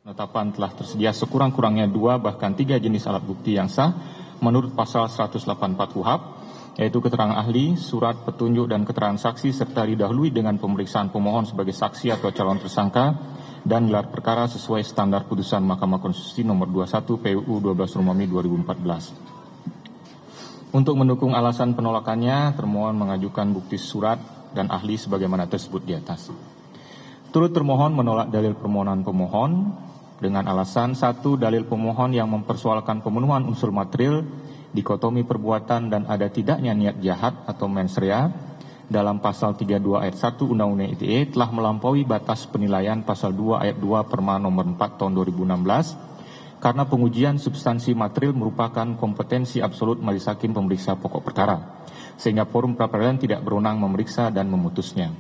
Penetapan telah tersedia sekurang-kurangnya 2 bahkan 3 jenis alat bukti yang sah menurut pasal 184 KUHP, yaitu keterangan ahli, surat petunjuk dan keterangan saksi serta didahului dengan pemeriksaan pemohon sebagai saksi atau calon tersangka dan gelar perkara sesuai standar putusan Mahkamah Konstitusi nomor 21 PUU 12 Romawi 2014. Untuk mendukung alasan penolakannya, termohon mengajukan bukti surat dan ahli sebagaimana tersebut di atas. Turut termohon menolak dalil permohonan pemohon dengan alasan 1. Dalil pemohon yang mempersoalkan pemenuhan unsur material, dikotomi perbuatan dan ada tidaknya niat jahat atau mens rea dalam pasal 32 ayat 1 Undang-Undang ITE telah melampaui batas penilaian pasal 2 ayat 2 Perma nomor 4 tahun 2016 karena pengujian substansi material merupakan kompetensi absolut majelis hakim pemeriksa pokok perkara, sehingga forum pra-peradilan tidak berwenang memeriksa dan memutusnya.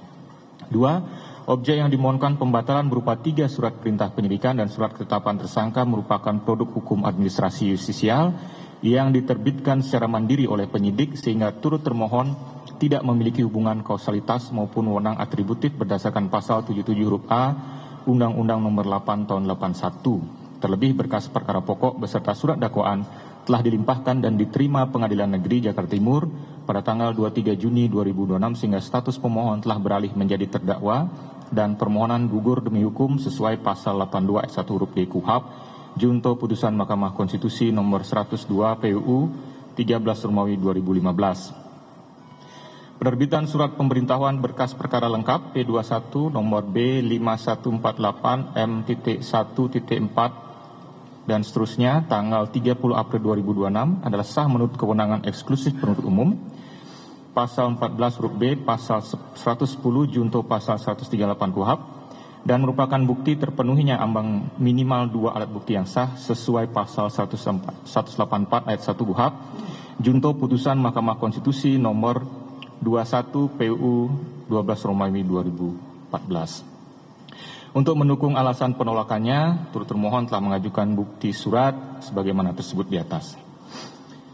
2. Objek yang dimohonkan pembatalan berupa 3 surat perintah penyidikan dan surat ketetapan tersangka merupakan produk hukum administrasi justisial yang diterbitkan secara mandiri oleh penyidik sehingga turut termohon tidak memiliki hubungan kausalitas maupun wewenang atributif berdasarkan pasal 77 huruf A Undang-Undang nomor 8 tahun 81. Terlebih berkas perkara pokok beserta surat dakwaan telah dilimpahkan dan diterima Pengadilan Negeri Jakarta Timur pada tanggal 23 Juni 2026 sehingga status pemohon telah beralih menjadi terdakwa dan permohonan gugur demi hukum sesuai pasal 82 ayat 1 huruf D KUHP junto putusan Mahkamah Konstitusi nomor 102 PUU 13 Romawi 2015. Penerbitan surat pemberitahuan berkas perkara lengkap P21 nomor B5148 M.1.4 dan seterusnya tanggal 30 April 2026 adalah sah menurut kewenangan eksklusif penuntut umum. Pasal 14 huruf B, pasal 110 junto pasal 138 KUHP dan merupakan bukti terpenuhinya ambang minimal 2 alat bukti yang sah sesuai pasal 184 ayat 1 KUHP junto putusan Mahkamah Konstitusi nomor 21 PUU 12 Romawi 2014. Untuk mendukung alasan penolakannya, turut termohon telah mengajukan bukti surat sebagaimana tersebut di atas.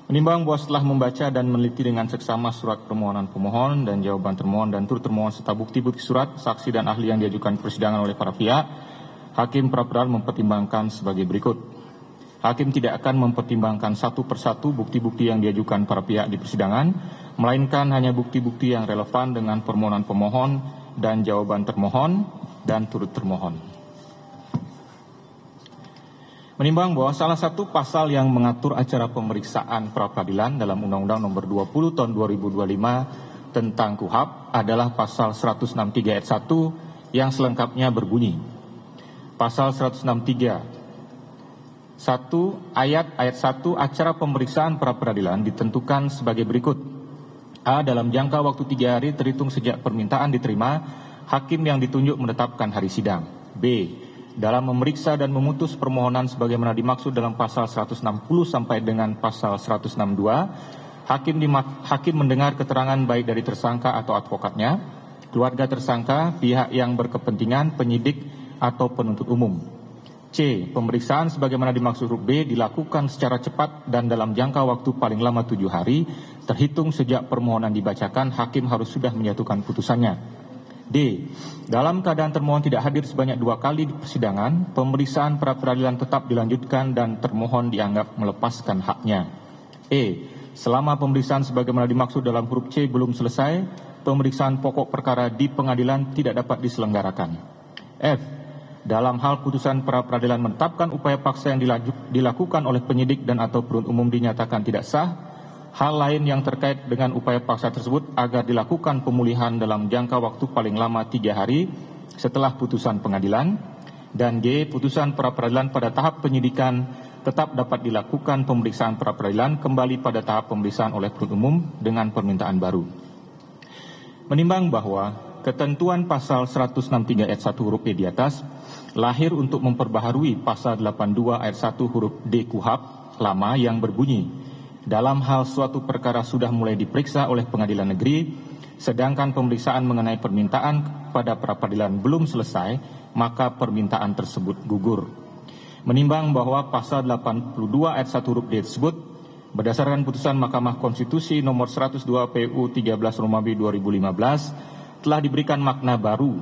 Menimbang bahwa setelah membaca dan meneliti dengan seksama surat permohonan pemohon dan jawaban termohon dan turut termohon serta bukti-bukti surat, saksi dan ahli yang diajukan persidangan oleh para pihak, Hakim pra-peradilan mempertimbangkan sebagai berikut. Hakim tidak akan mempertimbangkan satu persatu bukti-bukti yang diajukan para pihak di persidangan, melainkan hanya bukti-bukti yang relevan dengan permohonan pemohon dan jawaban termohon dan turut termohon. Menimbang bahwa salah satu pasal yang mengatur acara pemeriksaan pra-peradilan dalam Undang-Undang nomor 20 tahun 2025 tentang KUHP adalah pasal 163 ayat 1 yang selengkapnya berbunyi. Pasal 163 ayat 1 acara pemeriksaan pra-peradilan ditentukan sebagai berikut. A. Dalam jangka waktu 3 hari terhitung sejak permintaan diterima, hakim yang ditunjuk menetapkan hari sidang. B. Dalam memeriksa dan memutus permohonan sebagaimana dimaksud dalam pasal 160 sampai dengan pasal 162, hakim mendengar keterangan baik dari tersangka atau advokatnya, keluarga tersangka, pihak yang berkepentingan, penyidik atau penuntut umum. C. Pemeriksaan sebagaimana dimaksud huruf B dilakukan secara cepat dan dalam jangka waktu paling lama 7 hari, terhitung sejak permohonan dibacakan, hakim harus sudah menyatukan putusannya. D. Dalam keadaan termohon tidak hadir sebanyak 2 kali di persidangan, pemeriksaan pra-peradilan tetap dilanjutkan dan termohon dianggap melepaskan haknya. E. Selama pemeriksaan sebagaimana dimaksud dalam huruf C belum selesai, pemeriksaan pokok perkara di pengadilan tidak dapat diselenggarakan. F. Dalam hal putusan pra-peradilan menetapkan upaya paksa yang dilakukan oleh penyidik dan atau penuntut umum dinyatakan tidak sah, hal lain yang terkait dengan upaya paksa tersebut agar dilakukan pemulihan dalam jangka waktu paling lama 3 hari setelah putusan pengadilan. Dan G. Putusan pra-peradilan pada tahap penyidikan tetap dapat dilakukan pemeriksaan pra-peradilan kembali pada tahap pemeriksaan oleh penuntut umum dengan permintaan baru. Menimbang bahwa ketentuan pasal 163 ayat 1 huruf E di atas lahir untuk memperbaharui pasal 82 ayat 1 huruf D KUHP lama yang berbunyi, dalam hal suatu perkara sudah mulai diperiksa oleh pengadilan negeri, sedangkan pemeriksaan mengenai permintaan pada pra-peradilan belum selesai, maka permintaan tersebut gugur. Menimbang bahwa pasal 82 ayat 1 huruf D tersebut berdasarkan putusan Mahkamah Konstitusi nomor 102 PUU 13 Romawi 2015 telah diberikan makna baru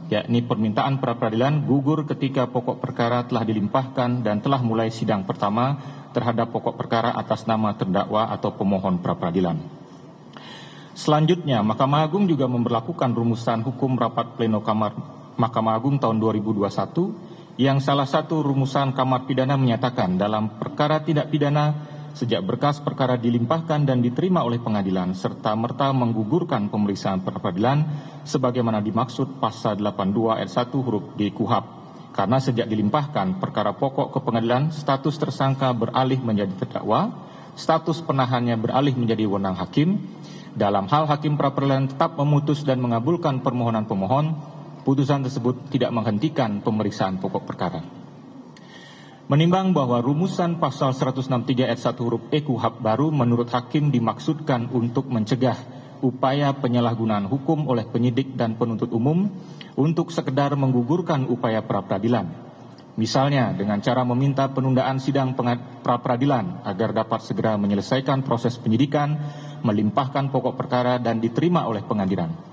yakni permintaan pra-peradilan gugur ketika pokok perkara telah dilimpahkan dan telah mulai sidang pertama terhadap pokok perkara atas nama terdakwa atau pemohon pra-peradilan. Selanjutnya, Mahkamah Agung juga memberlakukan rumusan hukum rapat pleno Mahkamah Agung tahun 2021 yang salah satu rumusan Kamar Pidana menyatakan dalam perkara tindak pidana sejak berkas perkara dilimpahkan dan diterima oleh pengadilan serta merta menggugurkan pemeriksaan pra-peradilan sebagaimana dimaksud pasal 82 ayat 1 huruf D KUHP. Karena sejak dilimpahkan perkara pokok ke pengadilan, status tersangka beralih menjadi terdakwa, status penahannya beralih menjadi wewenang hakim. Dalam hal hakim pra-peradilan tetap memutus dan mengabulkan permohonan pemohon, putusan tersebut tidak menghentikan pemeriksaan pokok perkara. Menimbang bahwa rumusan pasal 163 ayat 1 huruf E KUHP baru menurut hakim dimaksudkan untuk mencegah upaya penyalahgunaan hukum oleh penyidik dan penuntut umum untuk sekedar menggugurkan upaya pra-peradilan. Misalnya dengan cara meminta penundaan sidang pra-peradilan agar dapat segera menyelesaikan proses penyidikan, melimpahkan pokok perkara dan diterima oleh pengadilan.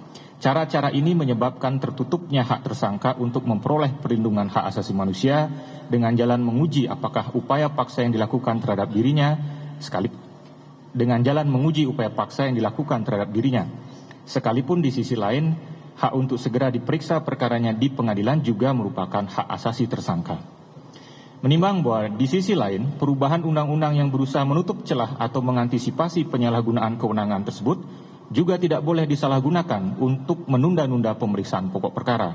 Cara-cara ini menyebabkan tertutupnya hak tersangka untuk memperoleh perlindungan hak asasi manusia dengan jalan menguji apakah upaya paksa yang dilakukan terhadap dirinya sekalipun di sisi lain hak untuk segera diperiksa perkaranya di pengadilan juga merupakan hak asasi tersangka. Menimbang bahwa di sisi lain perubahan undang-undang yang berusaha menutup celah atau mengantisipasi penyalahgunaan kewenangan tersebut juga tidak boleh disalahgunakan untuk menunda-nunda pemeriksaan pokok perkara.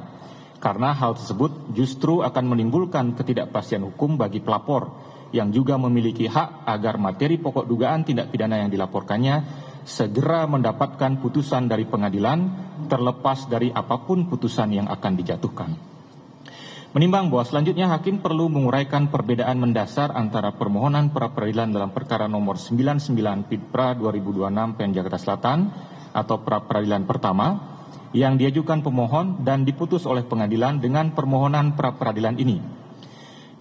Karena hal tersebut justru akan menimbulkan ketidakpastian hukum bagi pelapor yang juga memiliki hak agar materi pokok dugaan tindak pidana yang dilaporkannya segera mendapatkan putusan dari pengadilan terlepas dari apapun putusan yang akan dijatuhkan. Menimbang bahwa selanjutnya hakim perlu menguraikan perbedaan mendasar antara permohonan pra-peradilan dalam perkara nomor 99 Pidpra 2026 PN Jakarta Selatan atau pra-peradilan pertama yang diajukan pemohon dan diputus oleh pengadilan dengan permohonan pra-peradilan ini.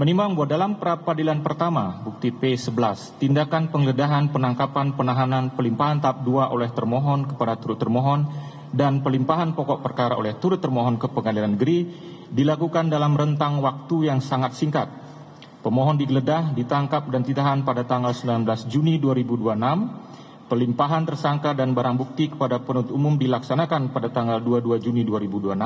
Menimbang bahwa dalam pra-peradilan pertama bukti P11 tindakan penggeledahan, penangkapan, penahanan, pelimpahan tahap 2 oleh termohon kepada turut termohon dan pelimpahan pokok perkara oleh turut termohon ke pengadilan negeri dilakukan dalam rentang waktu yang sangat singkat. Pemohon digeledah, ditangkap dan ditahan pada tanggal 19 Juni 2026. Pelimpahan tersangka dan barang bukti kepada penuntut umum dilaksanakan pada tanggal 22 Juni 2026.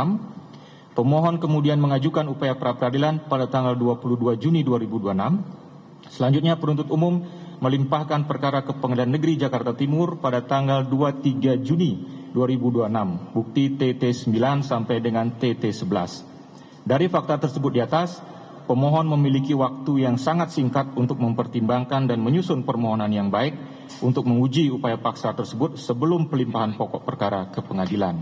Pemohon kemudian mengajukan upaya pra-peradilan pada tanggal 22 Juni 2026. Selanjutnya penuntut umum melimpahkan perkara ke Pengadilan Negeri Jakarta Timur pada tanggal 23 Juni 2026, bukti TT9 sampai dengan TT11. Dari fakta tersebut di atas, pemohon memiliki waktu yang sangat singkat untuk mempertimbangkan dan menyusun permohonan yang baik untuk menguji upaya paksa tersebut sebelum pelimpahan pokok perkara ke pengadilan.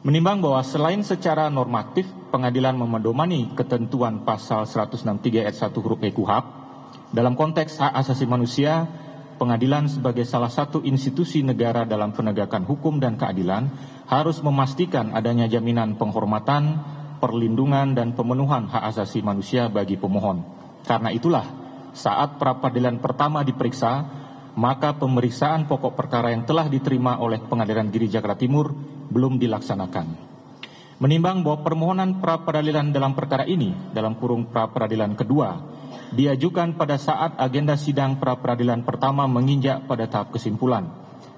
Menimbang bahwa selain secara normatif, pengadilan memedomani ketentuan pasal 163 ayat 1 huruf E KUHP, dalam konteks hak asasi manusia, pengadilan sebagai salah satu institusi negara dalam penegakan hukum dan keadilan harus memastikan adanya jaminan penghormatan, perlindungan dan pemenuhan hak asasi manusia bagi pemohon. Karena itulah, saat pra-peradilan pertama diperiksa, maka pemeriksaan pokok perkara yang telah diterima oleh Pengadilan Negeri Jakarta Timur belum dilaksanakan. Menimbang bahwa permohonan pra-peradilan dalam perkara ini, dalam kurung pra-peradilan kedua, diajukan pada saat agenda sidang pra-peradilan pertama menginjak pada tahap kesimpulan.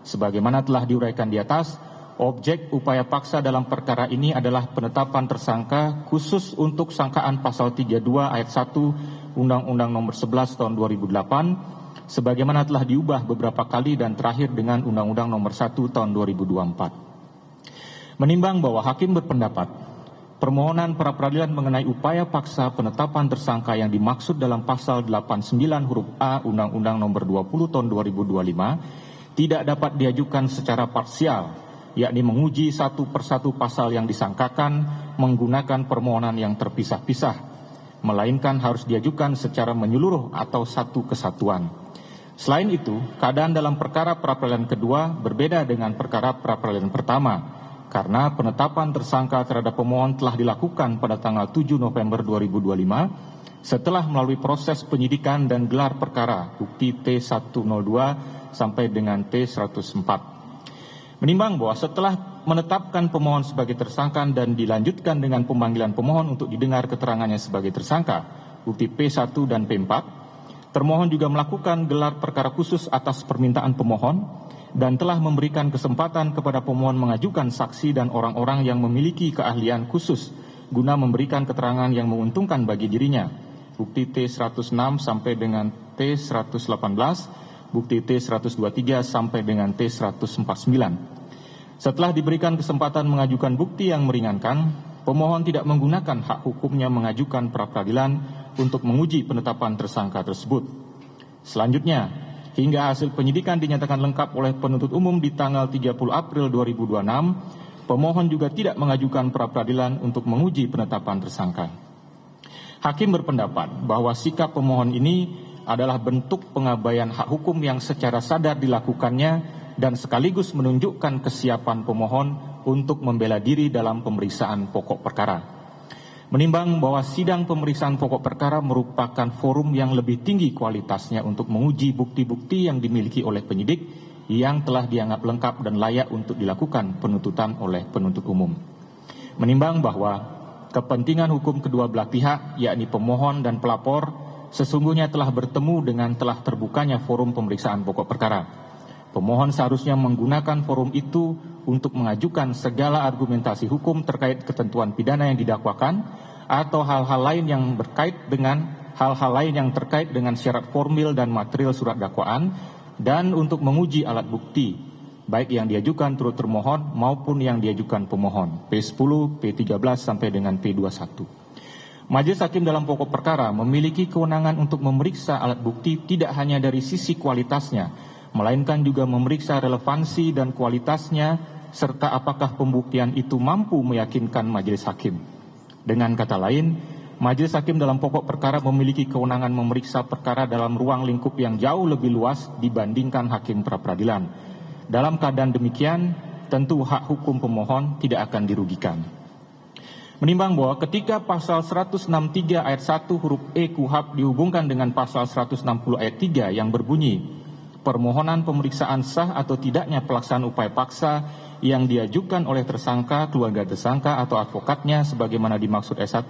Sebagaimana telah diuraikan di atas, objek upaya paksa dalam perkara ini adalah penetapan tersangka khusus untuk sangkaan pasal 32 ayat 1 Undang-Undang nomor 11 tahun 2008 sebagaimana telah diubah beberapa kali dan terakhir dengan Undang-Undang nomor 1 tahun 2024. Menimbang bahwa hakim berpendapat permohonan pra-peradilan mengenai upaya paksa penetapan tersangka yang dimaksud dalam pasal 89 huruf A Undang-Undang nomor 20 tahun 2025 tidak dapat diajukan secara parsial, yakni menguji satu persatu pasal yang disangkakan menggunakan permohonan yang terpisah-pisah, melainkan harus diajukan secara menyeluruh atau satu kesatuan. Selain itu, keadaan dalam perkara pra-peradilan kedua berbeda dengan perkara pra-peradilan pertama, karena penetapan tersangka terhadap pemohon telah dilakukan pada tanggal 7 November 2025 setelah melalui proses penyidikan dan gelar perkara bukti T102 sampai dengan T104. Menimbang bahwa setelah menetapkan pemohon sebagai tersangka dan dilanjutkan dengan pemanggilan pemohon untuk didengar keterangannya sebagai tersangka, bukti P1 dan P4, termohon juga melakukan gelar perkara khusus atas permintaan pemohon dan telah memberikan kesempatan kepada pemohon mengajukan saksi dan orang-orang yang memiliki keahlian khusus guna memberikan keterangan yang menguntungkan bagi dirinya. Bukti T106 sampai dengan T118, bukti T123 sampai dengan T149. Setelah diberikan kesempatan mengajukan bukti yang meringankan, pemohon tidak menggunakan hak hukumnya mengajukan pra-peradilan untuk menguji penetapan tersangka tersebut. Selanjutnya, hingga hasil penyidikan dinyatakan lengkap oleh penuntut umum di tanggal 30 April 2026, pemohon juga tidak mengajukan pra-peradilan untuk menguji penetapan tersangka. Hakim berpendapat bahwa sikap pemohon ini adalah bentuk pengabaian hak hukum yang secara sadar dilakukannya dan sekaligus menunjukkan kesiapan pemohon untuk membela diri dalam pemeriksaan pokok perkara. Menimbang bahwa sidang pemeriksaan pokok perkara merupakan forum yang lebih tinggi kualitasnya untuk menguji bukti-bukti yang dimiliki oleh penyidik yang telah dianggap lengkap dan layak untuk dilakukan penuntutan oleh penuntut umum. Menimbang bahwa kepentingan hukum kedua belah pihak, yakni pemohon dan pelapor, sesungguhnya telah bertemu dengan telah terbukanya forum pemeriksaan pokok perkara. Pemohon seharusnya menggunakan forum itu untuk mengajukan segala argumentasi hukum terkait ketentuan pidana yang didakwakan atau hal-hal lain yang terkait dengan syarat formil dan material surat dakwaan, dan untuk menguji alat bukti, baik yang diajukan turut termohon maupun yang diajukan pemohon, P10, P13 sampai dengan P21. Majelis Hakim dalam pokok perkara memiliki kewenangan untuk memeriksa alat bukti tidak hanya dari sisi kualitasnya, melainkan juga memeriksa relevansi dan kualitasnya, serta apakah pembuktian itu mampu meyakinkan majelis hakim. Dengan kata lain, Majelis Hakim dalam pokok perkara memiliki kewenangan memeriksa perkara dalam ruang lingkup yang jauh lebih luas dibandingkan hakim pra-peradilan. Dalam keadaan demikian, tentu hak hukum pemohon tidak akan dirugikan. Menimbang bahwa ketika pasal 163 ayat 1 huruf E KUHP dihubungkan dengan pasal 160 ayat 3 yang berbunyi, permohonan pemeriksaan sah atau tidaknya pelaksanaan upaya paksa yang diajukan oleh tersangka, keluarga tersangka atau advokatnya sebagaimana dimaksud S1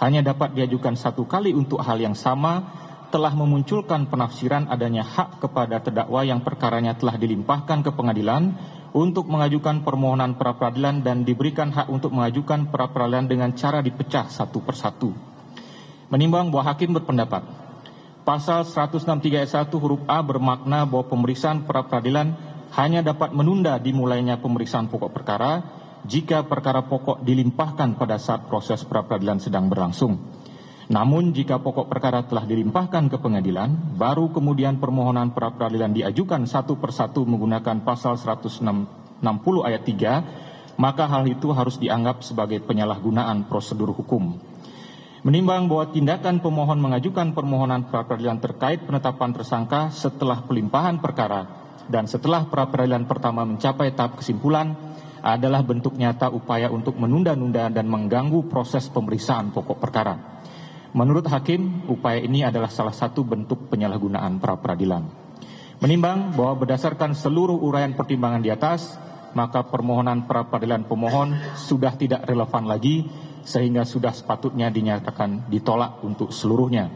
hanya dapat diajukan satu kali untuk hal yang sama, telah memunculkan penafsiran adanya hak kepada terdakwa yang perkaranya telah dilimpahkan ke pengadilan untuk mengajukan permohonan pra-peradilan dan diberikan hak untuk mengajukan pra-peradilan dengan cara dipecah satu persatu. Menimbang bahwa hakim berpendapat pasal 163 ayat 1 huruf A bermakna bahwa pemeriksaan pra-peradilan hanya dapat menunda dimulainya pemeriksaan pokok perkara jika perkara pokok dilimpahkan pada saat proses pra-peradilan sedang berlangsung. Namun jika pokok perkara telah dilimpahkan ke pengadilan, baru kemudian permohonan pra-peradilan diajukan satu persatu menggunakan pasal 160 ayat 3, maka hal itu harus dianggap sebagai penyalahgunaan prosedur hukum. Menimbang bahwa tindakan pemohon mengajukan permohonan pra-peradilan terkait penetapan tersangka setelah pelimpahan perkara dan setelah pra-peradilan pertama mencapai tahap kesimpulan adalah bentuk nyata upaya untuk menunda-nunda dan mengganggu proses pemeriksaan pokok perkara. Menurut hakim, upaya ini adalah salah satu bentuk penyalahgunaan pra-peradilan. Menimbang bahwa berdasarkan seluruh uraian pertimbangan di atas, maka permohonan pra-peradilan pemohon sudah tidak relevan lagi sehingga sudah sepatutnya dinyatakan ditolak untuk seluruhnya.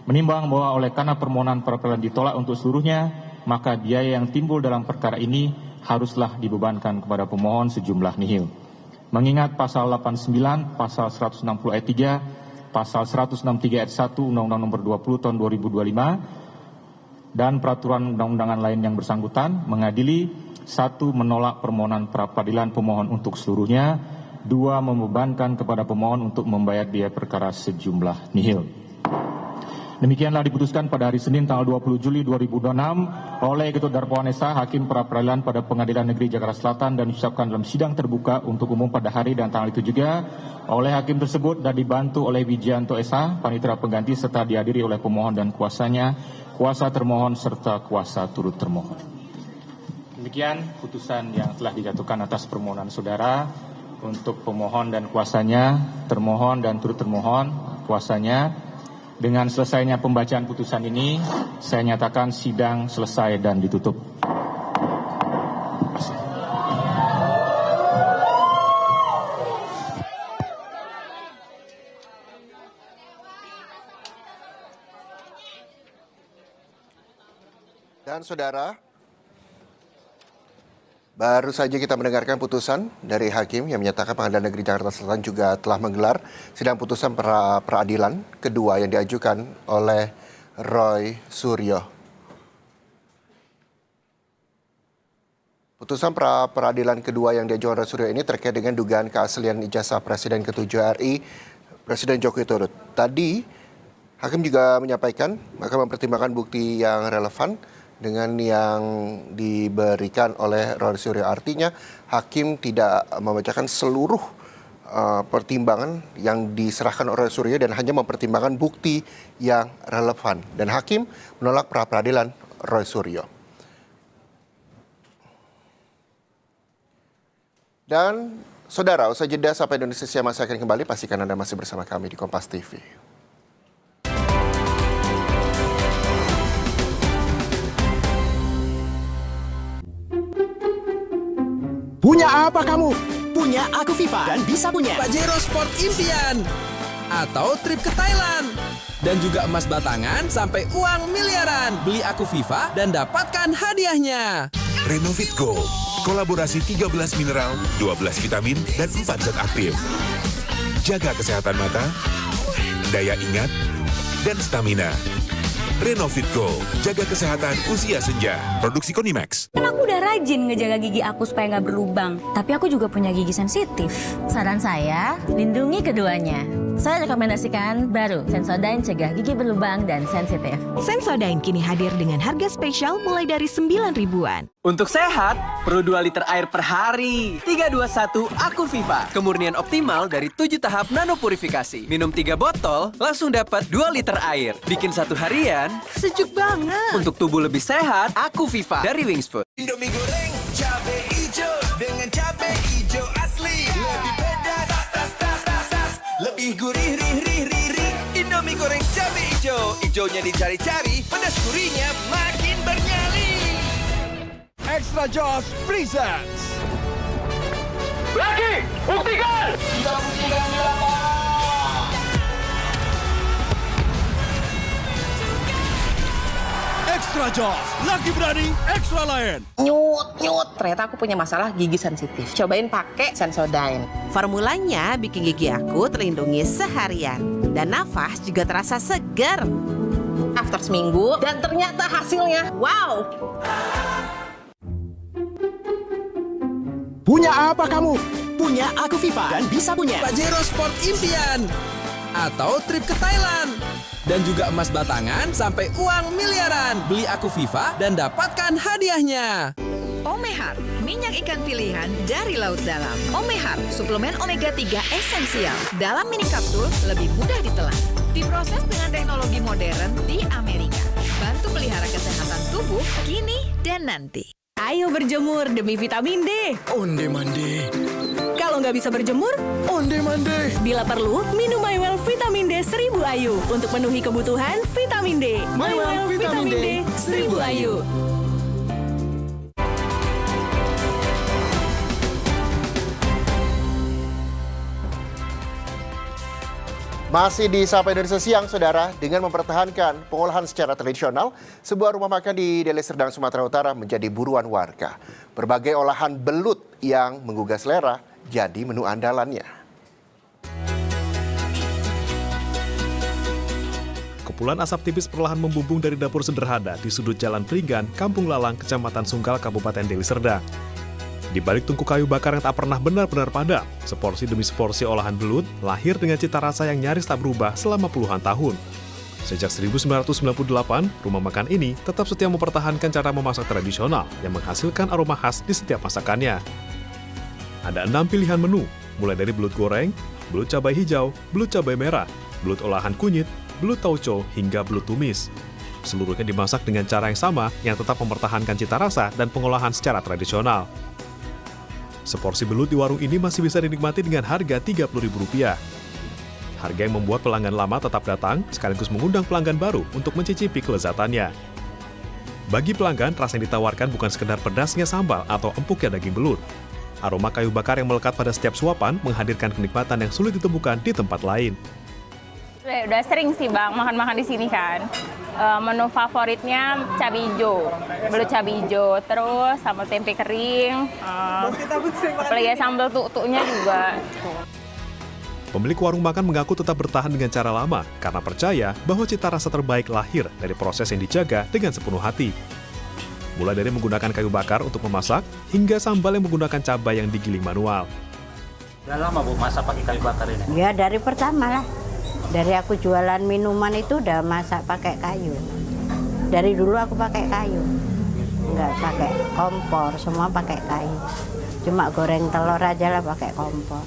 Menimbang bahwa oleh karena permohonan pra-peradilan ditolak untuk seluruhnya, maka biaya yang timbul dalam perkara ini haruslah dibebankan kepada pemohon sejumlah nihil. Mengingat pasal 89, pasal 160 ayat 3, pasal 163 ayat 1 Undang-Undang Nomor 20 Tahun 2025 dan peraturan undang-undangan lain yang bersangkutan mengadili: 1. Menolak permohonan pra-peradilan pemohon untuk seluruhnya. 2. Membebankan kepada pemohon untuk membayar biaya perkara sejumlah nihil. Demikianlah diputuskan pada hari Senin tanggal 20 Juli 2026 oleh Ketut Darmawan SH, Hakim pra-peradilan pada Pengadilan Negeri Jakarta Selatan, dan diucapkan dalam sidang terbuka untuk umum pada hari dan tanggal itu juga oleh hakim tersebut dan dibantu oleh Wijianto SH, panitera pengganti, serta dihadiri oleh pemohon dan kuasanya, kuasa termohon serta kuasa turut termohon. Demikian putusan yang telah dijatuhkan atas permohonan saudara untuk pemohon dan kuasanya, termohon dan turut termohon, kuasanya. Dengan selesainya pembacaan putusan ini, saya nyatakan sidang selesai dan ditutup. Dan saudara, baru saja kita mendengarkan putusan dari hakim yang menyatakan Pengadilan Negeri Jakarta Selatan juga telah menggelar sidang putusan peradilan kedua yang diajukan oleh Roy Suryo. Putusan peradilan kedua yang diajukan Roy Suryo ini terkait dengan dugaan keaslian ijazah Presiden ke-7 RI, Presiden Joko Widodo. Tadi, hakim juga menyampaikan akan mempertimbangkan bukti yang relevan dengan yang diberikan oleh Roy Suryo. Artinya hakim tidak membacakan seluruh pertimbangan yang diserahkan oleh Roy Suryo dan hanya mempertimbangkan bukti yang relevan. Dan hakim menolak pra-peradilan Roy Suryo. Dan saudara, usai jeda sampai Indonesia masih akan kembali, pastikan Anda masih bersama kami di Kompas TV. Punya apa kamu? Punya Aku FIFA dan bisa punya Pajero Sport Impian atau trip ke Thailand dan juga emas batangan sampai uang miliaran. Beli Aku FIFA dan dapatkan hadiahnya. Renovit Go, kolaborasi 13 mineral, 12 vitamin, dan 4 zat aktif. Jaga kesehatan mata, daya ingat, dan stamina. Renovit Go, jaga kesehatan usia senja. Produksi Konimax. Kan aku udah rajin ngejaga gigi aku supaya nggak berlubang. Tapi aku juga punya gigi sensitif. Saran saya, lindungi keduanya. Saya rekomendasikan baru Sensodyne cegah gigi berlubang dan sensitif. Sensodyne kini hadir dengan harga spesial mulai dari 9 ribuan. Untuk sehat, perlu 2 liter air per hari. 321 Aku FIFA. Kemurnian optimal dari 7 tahap nanopurifikasi. Minum 3 botol, langsung dapat 2 liter air. Bikin 1 harian, Sejuk banget. untuk tubuh lebih sehat, Aku FIFA dari Wings Food. Indomie goreng cabe hijau dengan cabe hijau asli. Lebih pedas, lebih gurih, rih. Indomie goreng cabe hijau. Hijaunya dicari-cari, pedas gurihnya makin bernyali. Extra Jaws Presents. Lagi, buktikan. Kita buktikan di lapangan. Extra Jaws, lagi berani, ekstra lain. Nyut. Ternyata aku punya masalah gigi sensitif. Cobain pakai Sensodyne. Formulanya bikin gigi aku terlindungi seharian. Dan nafas juga terasa segar. After seminggu, dan ternyata hasilnya, wow. Punya apa kamu? Punya Aku FIFA dan bisa punya Pajero Sport Impian atau trip ke Thailand dan juga emas batangan sampai uang miliaran. Beli Aku FIFA dan dapatkan hadiahnya. Omehar, minyak ikan pilihan dari laut dalam. Omehar, suplemen omega 3 esensial. Dalam mini kapsul, lebih mudah ditelan. Diproses dengan teknologi modern di Amerika. Bantu pelihara kesehatan tubuh kini dan nanti. Ayo berjemur demi vitamin D. Onde mande. Kalau nggak bisa berjemur, Onde mande. bila perlu, minum MyWell Vitamin D 1000 IU untuk memenuhi kebutuhan vitamin D. MyWell Vitamin D 1000 IU. Masih di Sapa Indonesia Siang, saudara, dengan mempertahankan pengolahan secara tradisional, sebuah rumah makan di Deli Serdang, Sumatera Utara menjadi buruan warga. Berbagai olahan belut yang menggugah selera jadi menu andalannya. Kepulan asap tipis perlahan membumbung dari dapur sederhana di sudut Jalan Pringgan, Kampung Lalang, Kecamatan Sungkal, Kabupaten Deli Serdang. Di balik tungku kayu bakar yang tak pernah benar-benar padam, seporsi demi seporsi olahan belut lahir dengan cita rasa yang nyaris tak berubah selama puluhan tahun. Sejak 1998, rumah makan ini tetap setia mempertahankan cara memasak tradisional yang menghasilkan aroma khas di setiap masakannya. Ada 6 pilihan menu, mulai dari belut goreng, belut cabai hijau, belut cabai merah, belut olahan kunyit, belut tauco, hingga belut tumis. Seluruhnya dimasak dengan cara yang sama yang tetap mempertahankan cita rasa dan pengolahan secara tradisional. Seporsi belut di warung ini masih bisa dinikmati dengan harga Rp30.000. Harga yang membuat pelanggan lama tetap datang, sekaligus mengundang pelanggan baru untuk mencicipi kelezatannya. Bagi pelanggan, rasa yang ditawarkan bukan sekedar pedasnya sambal atau empuknya daging belut. Aroma kayu bakar yang melekat pada setiap suapan menghadirkan kenikmatan yang sulit ditemukan di tempat lain. Udah sering sih Bang makan-makan di sini kan. Menu favoritnya cabai hijau, belut cabai hijau, terus sambal tempe kering, apalagi ya sambal tuk-tuknya juga. Pemilik warung makan mengaku tetap bertahan dengan cara lama karena percaya bahwa cita rasa terbaik lahir dari proses yang dijaga dengan sepenuh hati. Mulai dari menggunakan kayu bakar untuk memasak, hingga sambal yang menggunakan cabai yang digiling manual. Udah lama Bu masak pakai kayu bakar ini? Ya dari pertama lah. Dari aku jualan minuman itu udah masak pakai kayu. Dari dulu aku pakai kayu. Nggak pakai kompor, semua pakai kayu. Cuma goreng telur aja lah pakai kompor.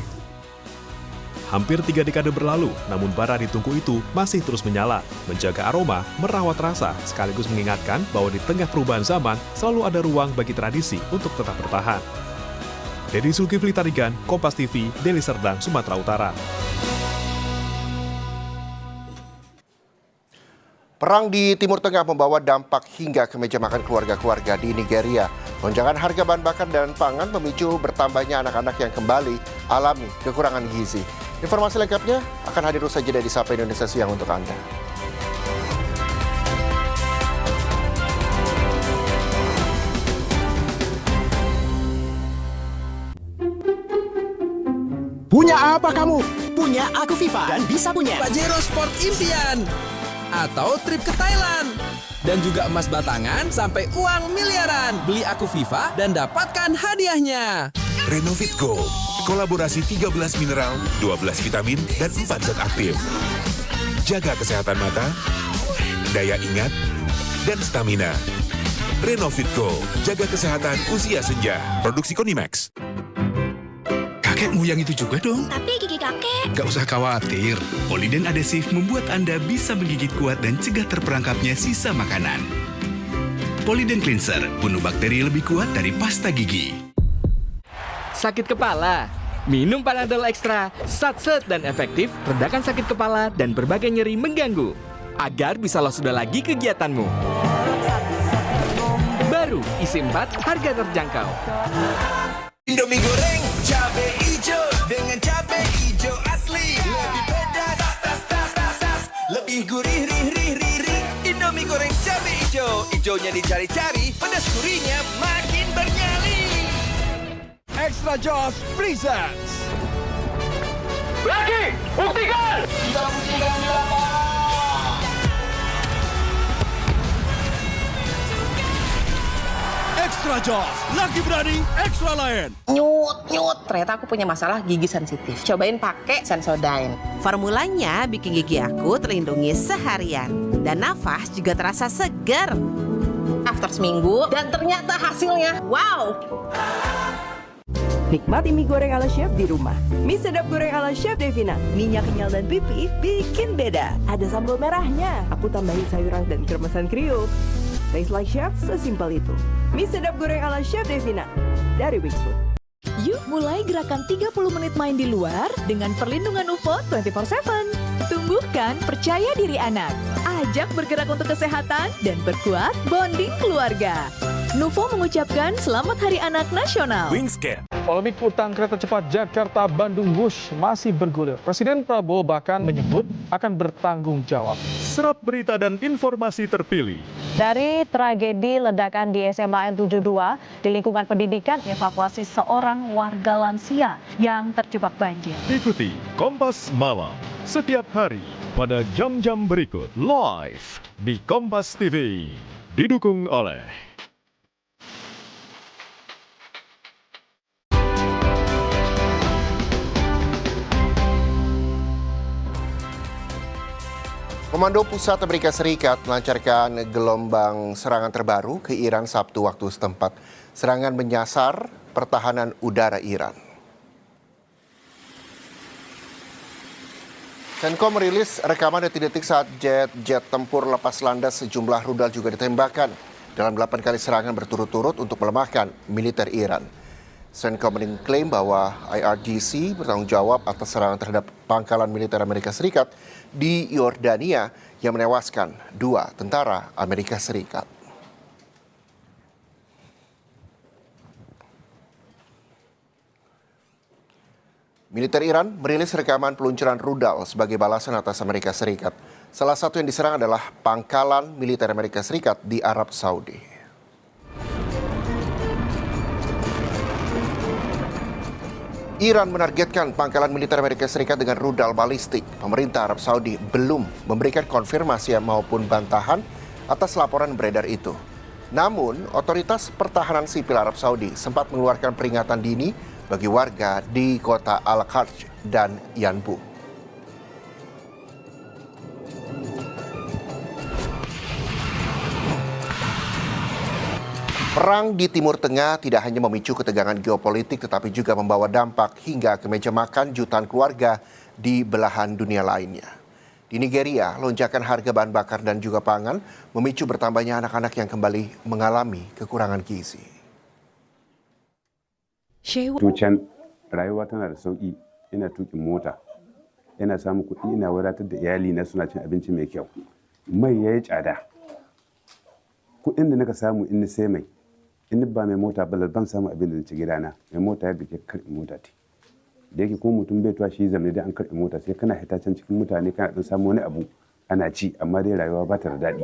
Hampir 3 dekade berlalu, namun bara di tungku itu masih terus menyala, menjaga aroma, merawat rasa, sekaligus mengingatkan bahwa di tengah perubahan zaman selalu ada ruang bagi tradisi untuk tetap bertahan. Dedi Zulkifli Tarigan, Kompas TV, Deli Serdang, Sumatera Utara. Perang di Timur Tengah membawa dampak hingga ke meja makan keluarga-keluarga di Nigeria. Lonjakan harga bahan bakar dan pangan memicu bertambahnya anak-anak yang kembali alami kekurangan gizi. Informasi lengkapnya akan hadir usai jeda di Sapa Indonesia Siang untuk Anda. Punya apa kamu? Punya Aku FIFA dan bisa punya Pajero Sport Impian atau trip ke Thailand. Dan juga emas batangan sampai uang miliaran. Beli Aku FIFA dan dapatkan hadiahnya. Renovit Go, kolaborasi 13 mineral, 12 vitamin, dan 4 zat aktif. Jaga kesehatan mata, daya ingat, dan stamina. Renovit Go, jaga kesehatan usia senja. Produksi Konimax. Kakekmu yang itu juga dong. Tapi gigi kakek. Gak usah khawatir. Poliden Adhesive membuat Anda bisa menggigit kuat dan cegah terperangkapnya sisa makanan. Poliden Cleanser, bunuh bakteri lebih kuat dari pasta gigi. Sakit kepala? Minum Panadol Extra, sat-set dan efektif, redakan sakit kepala dan berbagai nyeri mengganggu. Agar bisa lo sudah lagi kegiatanmu. Baru, isi 4, harga terjangkau. Indomie goreng cabe hijau dengan cabe hijau asli, lebih pedas, lebih gurih, rih. Indomie goreng cabe hijau, hijaunya dicari-cari, pedas gurihnya makin bernyali. Extra Jaws presents. Lagi, buktikan. Kita buktikan di lapangan. Extra Jaws, lagi berani, ekstra lain. Nyut. Ternyata aku punya masalah gigi sensitif. Cobain pakai Sensodyne. Formulanya bikin gigi aku terlindungi seharian. Dan nafas juga terasa segar. After seminggu, dan ternyata hasilnya, wow. Nikmati mie goreng ala chef di rumah. Mie sedap goreng ala Chef Devina. Minyak kenyal dan pipi bikin beda. Ada sambal merahnya. Aku tambahin sayuran dan kremesan Creole. Taste like chef, sesimpel itu. Mie sedap goreng ala Chef Devina dari Wixfood. Yuk mulai gerakan 30 menit main di luar dengan perlindungan UFO 24/7. Tumbuhkan percaya diri anak. Ajak bergerak untuk kesehatan dan perkuat bonding keluarga. Nuvo mengucapkan Selamat Hari Anak Nasional. Wingscan. Polemik utang kereta cepat Jakarta-Bandung Wush masih bergulir. Presiden Prabowo bahkan menyebut akan bertanggung jawab. Serap berita dan informasi terpilih. Dari tragedi ledakan di SMA N72 di lingkungan pendidikan, evakuasi seorang warga lansia yang terjebak banjir. Ikuti Kompas Malam setiap hari pada jam-jam berikut live di Kompas TV. Didukung oleh Komando Pusat Amerika Serikat melancarkan gelombang serangan terbaru ke Iran Sabtu waktu setempat. Serangan menyasar pertahanan udara Iran. Senko merilis rekaman detik-detik saat jet tempur lepas landas sejumlah rudal juga ditembakkan dalam 8 kali serangan berturut-turut untuk melemahkan militer Iran. Senko mengklaim bahwa IRGC bertanggung jawab atas serangan terhadap pangkalan militer Amerika Serikat di Yordania yang menewaskan 2 tentara Amerika Serikat. Militer Iran merilis rekaman peluncuran rudal sebagai balasan atas Amerika Serikat. Salah satu yang diserang adalah pangkalan militer Amerika Serikat di Arab Saudi. Iran menargetkan pangkalan militer Amerika Serikat dengan rudal balistik. Pemerintah Arab Saudi belum memberikan konfirmasi maupun bantahan atas laporan beredar itu. Namun, otoritas pertahanan sipil Arab Saudi sempat mengeluarkan peringatan dini bagi warga di kota Al-Kharj dan Yanbu. Perang di Timur Tengah tidak hanya memicu ketegangan geopolitik tetapi juga membawa dampak hingga ke meja makan jutaan keluarga di belahan dunia lainnya. Di Nigeria, lonjakan harga bahan bakar dan juga pangan memicu bertambahnya anak-anak yang kembali mengalami kekurangan gizi. Tucan rayuwa tana da sauki, ina tukin mota, ina samun kuɗi, ina wadatar da iyali na suna cin abinci mai kyau. Mai yayi tsada. Kuɗin da naka samu in sai mai, in ba mai mota ba ban samu abin da ci gidana. Mai mota ya bike karɓi mota ta. Da yake ko mutum bai tuwa shi zamani da an karɓi mota sai kana hita can cikin mutane kana dan samu wani abu ana ci amma dai rayuwa ba ta da daɗi.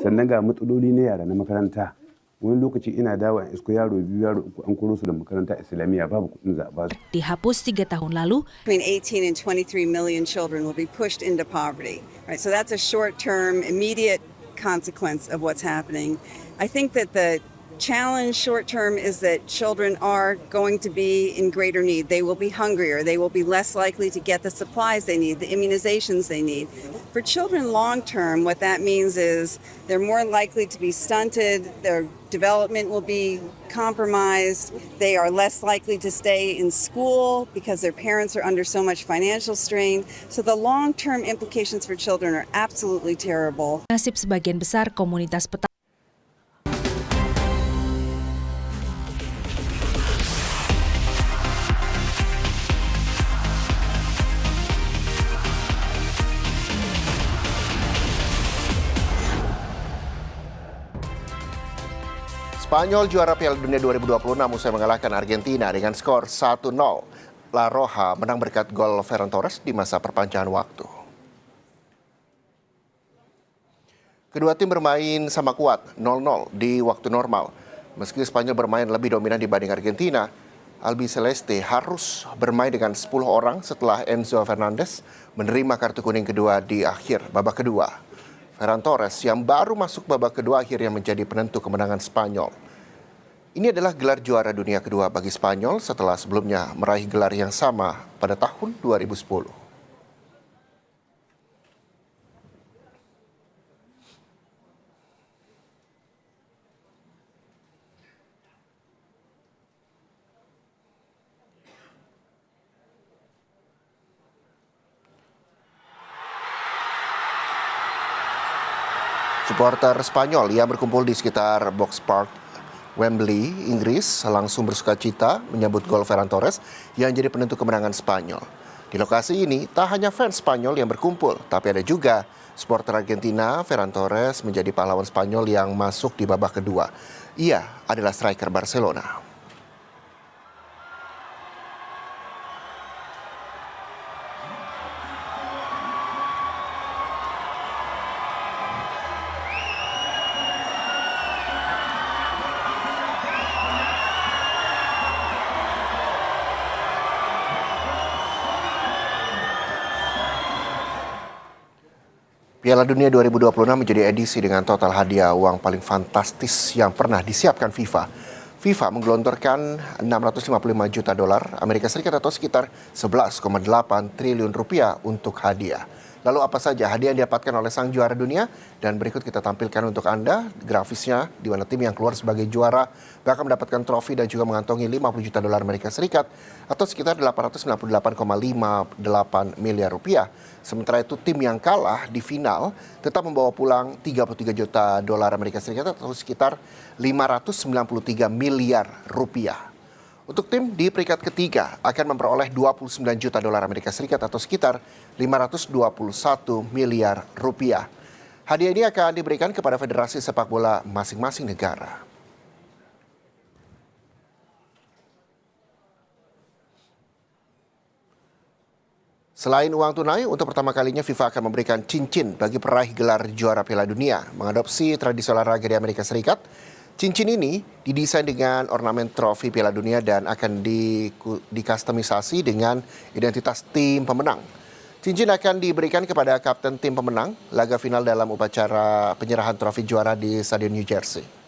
Sannan ga matsaloli na yara na makaranta. Wani lokaci ina dawo in isko yaro biyu yaro uku an koro su da makaranta islamiyya babu kuɗin za a ba su. Dihapus 3 tahun lalu. Between 18 and 23 million children will be pushed into poverty. Right, so that's a short-term, immediate consequence of what's happening. I think that the challenge short-term is that children are going to be in greater need. They will be hungrier. They will be less likely to get the supplies they need, the immunizations they need. For children long-term, what that means is they're more likely to be stunted, their development will be compromised, they are less likely to stay in school because their parents are under so much financial strain. So the long-term implications for children are absolutely terrible. Nasib sebagian besar komunitas petani. Spanyol juara Piala Dunia 2026 usai mengalahkan Argentina dengan skor 1-0. La Roja menang berkat gol Ferran Torres di masa perpanjangan waktu. Kedua tim bermain sama kuat 0-0 di waktu normal. Meski Spanyol bermain lebih dominan dibanding Argentina, Albiceleste harus bermain dengan 10 orang setelah Enzo Fernandez menerima kartu kuning kedua di akhir babak kedua. Ferran Torres yang baru masuk babak kedua akhirnya menjadi penentu kemenangan Spanyol. Ini adalah gelar juara dunia kedua bagi Spanyol setelah sebelumnya meraih gelar yang sama pada tahun 2010. Supporter Spanyol yang berkumpul di sekitar Box Park, Wembley, Inggris langsung bersukacita menyambut gol Ferran Torres yang jadi penentu kemenangan Spanyol. Di lokasi ini tak hanya fans Spanyol yang berkumpul, tapi ada juga supporter Argentina. Ferran Torres menjadi pahlawan Spanyol yang masuk di babak kedua. Ia adalah striker Barcelona. Piala Dunia 2026 menjadi edisi dengan total hadiah uang paling fantastis yang pernah disiapkan FIFA. FIFA menggelontorkan 655 juta dolar Amerika Serikat atau sekitar 11,8 triliun rupiah untuk hadiah. Lalu apa saja hadiah yang didapatkan oleh sang juara dunia? Dan berikut kita tampilkan untuk Anda grafisnya di mana tim yang keluar sebagai juara bakal mendapatkan trofi dan juga mengantongi 50 juta dolar Amerika Serikat atau sekitar 898,58 miliar rupiah. Sementara itu tim yang kalah di final tetap membawa pulang 33 juta dolar Amerika Serikat atau sekitar 593 miliar rupiah. Untuk tim di peringkat ketiga akan memperoleh 29 juta dolar Amerika Serikat atau sekitar 521 miliar rupiah. Hadiah ini akan diberikan kepada federasi sepak bola masing-masing negara. Selain uang tunai, untuk pertama kalinya FIFA akan memberikan cincin bagi peraih gelar juara Piala Dunia. Mengadopsi tradisi olahraga di Amerika Serikat, cincin ini didesain dengan ornamen trofi Piala Dunia dan akan dikustomisasi dengan identitas tim pemenang. Cincin akan diberikan kepada kapten tim pemenang laga final dalam upacara penyerahan trofi juara di Stadion New Jersey.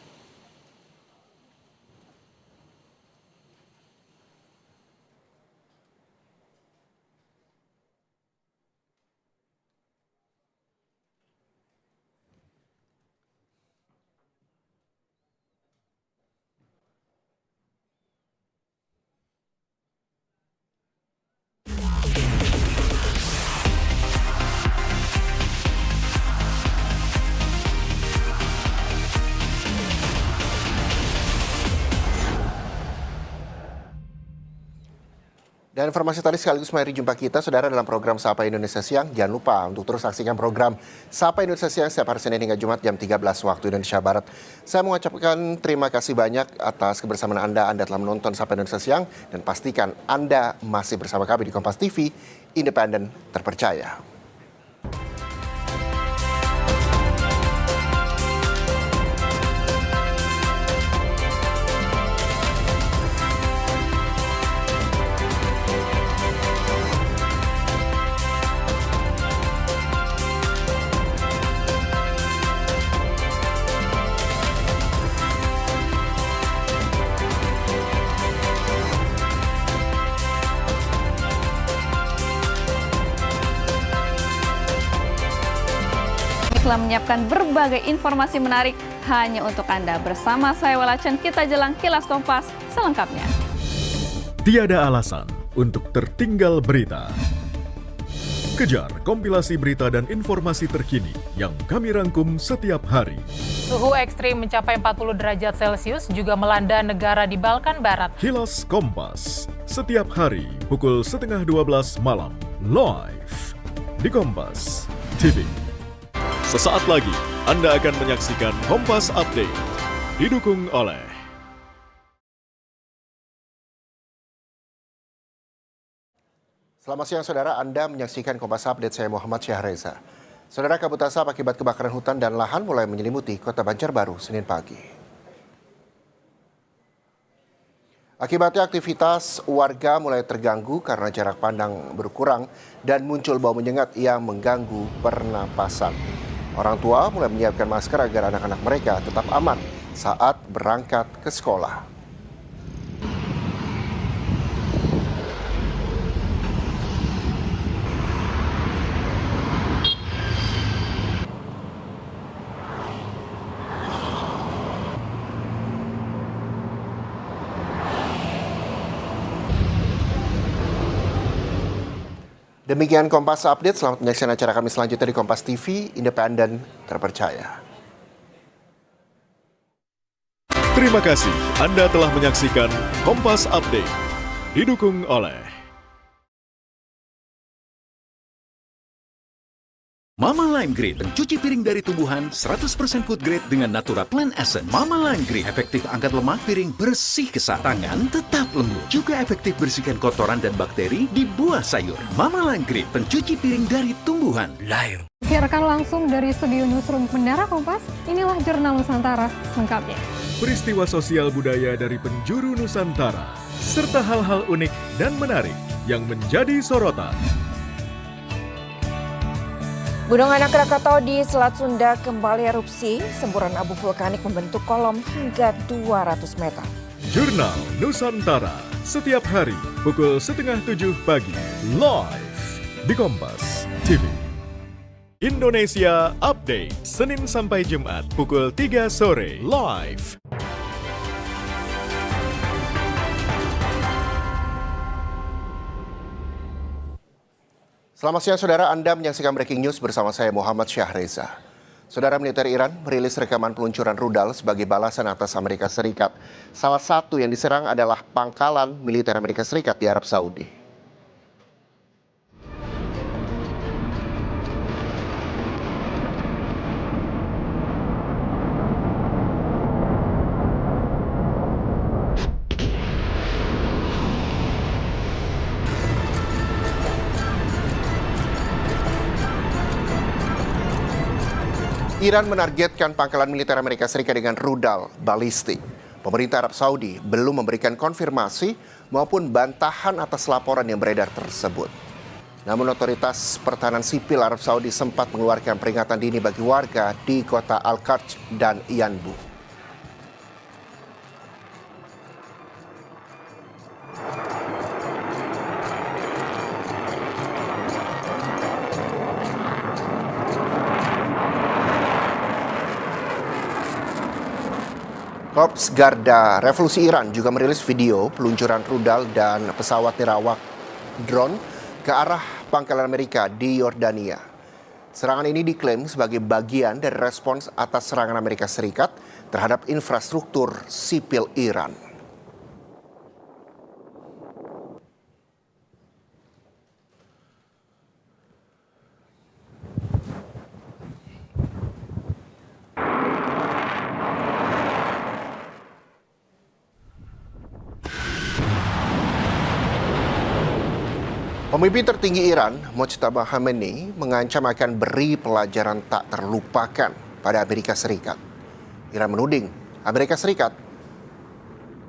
Dan informasi tadi sekaligus mengakhiri jumpa kita, saudara, dalam program Sapa Indonesia Siang. Jangan lupa untuk terus saksikan program Sapa Indonesia Siang setiap hari Senin hingga Jumat jam 13 waktu Indonesia Barat. Saya mengucapkan terima kasih banyak atas kebersamaan Anda. Anda telah menonton Sapa Indonesia Siang dan pastikan Anda masih bersama kami di Kompas TV, independen, terpercaya. telah menyiapkan berbagai informasi menarik hanya untuk Anda. Bersama saya Walachen, kita jelang Kilas Kompas selengkapnya. Tiada alasan untuk tertinggal berita. Kejar kompilasi berita dan informasi terkini yang kami rangkum setiap hari. Suhu ekstrim mencapai 40 derajat Celcius juga melanda negara di Balkan Barat. Kilas Kompas, setiap hari pukul 11:30 malam, live di Kompas TV. Sesaat lagi, Anda akan menyaksikan Kompas Update, didukung oleh Selamat siang saudara, Anda menyaksikan Kompas Update, saya Muhammad Syahreza. Saudara, kabut asap akibat kebakaran hutan dan lahan mulai menyelimuti kota Banjarbaru Senin pagi. Akibatnya aktivitas warga mulai terganggu karena jarak pandang berkurang dan muncul bau menyengat yang mengganggu pernapasan. Orang tua mulai menyiapkan masker agar anak-anak mereka tetap aman saat berangkat ke sekolah. Demikian Kompas Update, selamat menyaksikan acara kami selanjutnya di Kompas TV, independen, terpercaya. Terima kasih Anda telah menyaksikan Kompas Update, didukung oleh Mama Lime Grade, pencuci piring dari tumbuhan 100% food grade dengan Natura Plant Essence. Mama Lime Grade, efektif angkat lemak, piring bersih kesat, tangan tetap lembut. Juga efektif bersihkan kotoran dan bakteri di buah sayur. Mama Lime Grade, pencuci piring dari tumbuhan. Lime. Siarkan langsung dari studio Newsroom Menara Kompas, inilah Jurnal Nusantara selengkapnya. peristiwa sosial budaya dari penjuru Nusantara, serta hal-hal unik dan menarik yang menjadi sorotan. Gunung Anak Krakatau di Selat Sunda kembali erupsi, semburan abu vulkanik membentuk kolom hingga 200 meter. Jurnal Nusantara, setiap hari pukul 6:30 pagi, live di Kompas TV. Indonesia Update, Senin sampai Jumat pukul 3 sore, live. Selamat siang saudara, Anda menyaksikan Breaking News bersama saya Muhammad Syahreza. Saudara, militer Iran merilis rekaman peluncuran rudal sebagai balasan atas Amerika Serikat. Salah satu yang diserang adalah pangkalan militer Amerika Serikat di Arab Saudi. Iran menargetkan pangkalan militer Amerika Serikat dengan rudal balistik. Pemerintah Arab Saudi belum memberikan konfirmasi maupun bantahan atas laporan yang beredar tersebut. Namun otoritas pertahanan sipil Arab Saudi sempat mengeluarkan peringatan dini bagi warga di kota Al-Qarj dan Yanbu. Korps Garda Revolusi Iran juga merilis video peluncuran rudal dan pesawat nirawak drone ke arah pangkalan Amerika di Yordania. Serangan ini diklaim sebagai bagian dari respons atas serangan Amerika Serikat terhadap infrastruktur sipil Iran. Pemimpin tertinggi Iran, Mojtaba Khamenei, mengancam akan beri pelajaran tak terlupakan pada Amerika Serikat. Iran menuding Amerika Serikat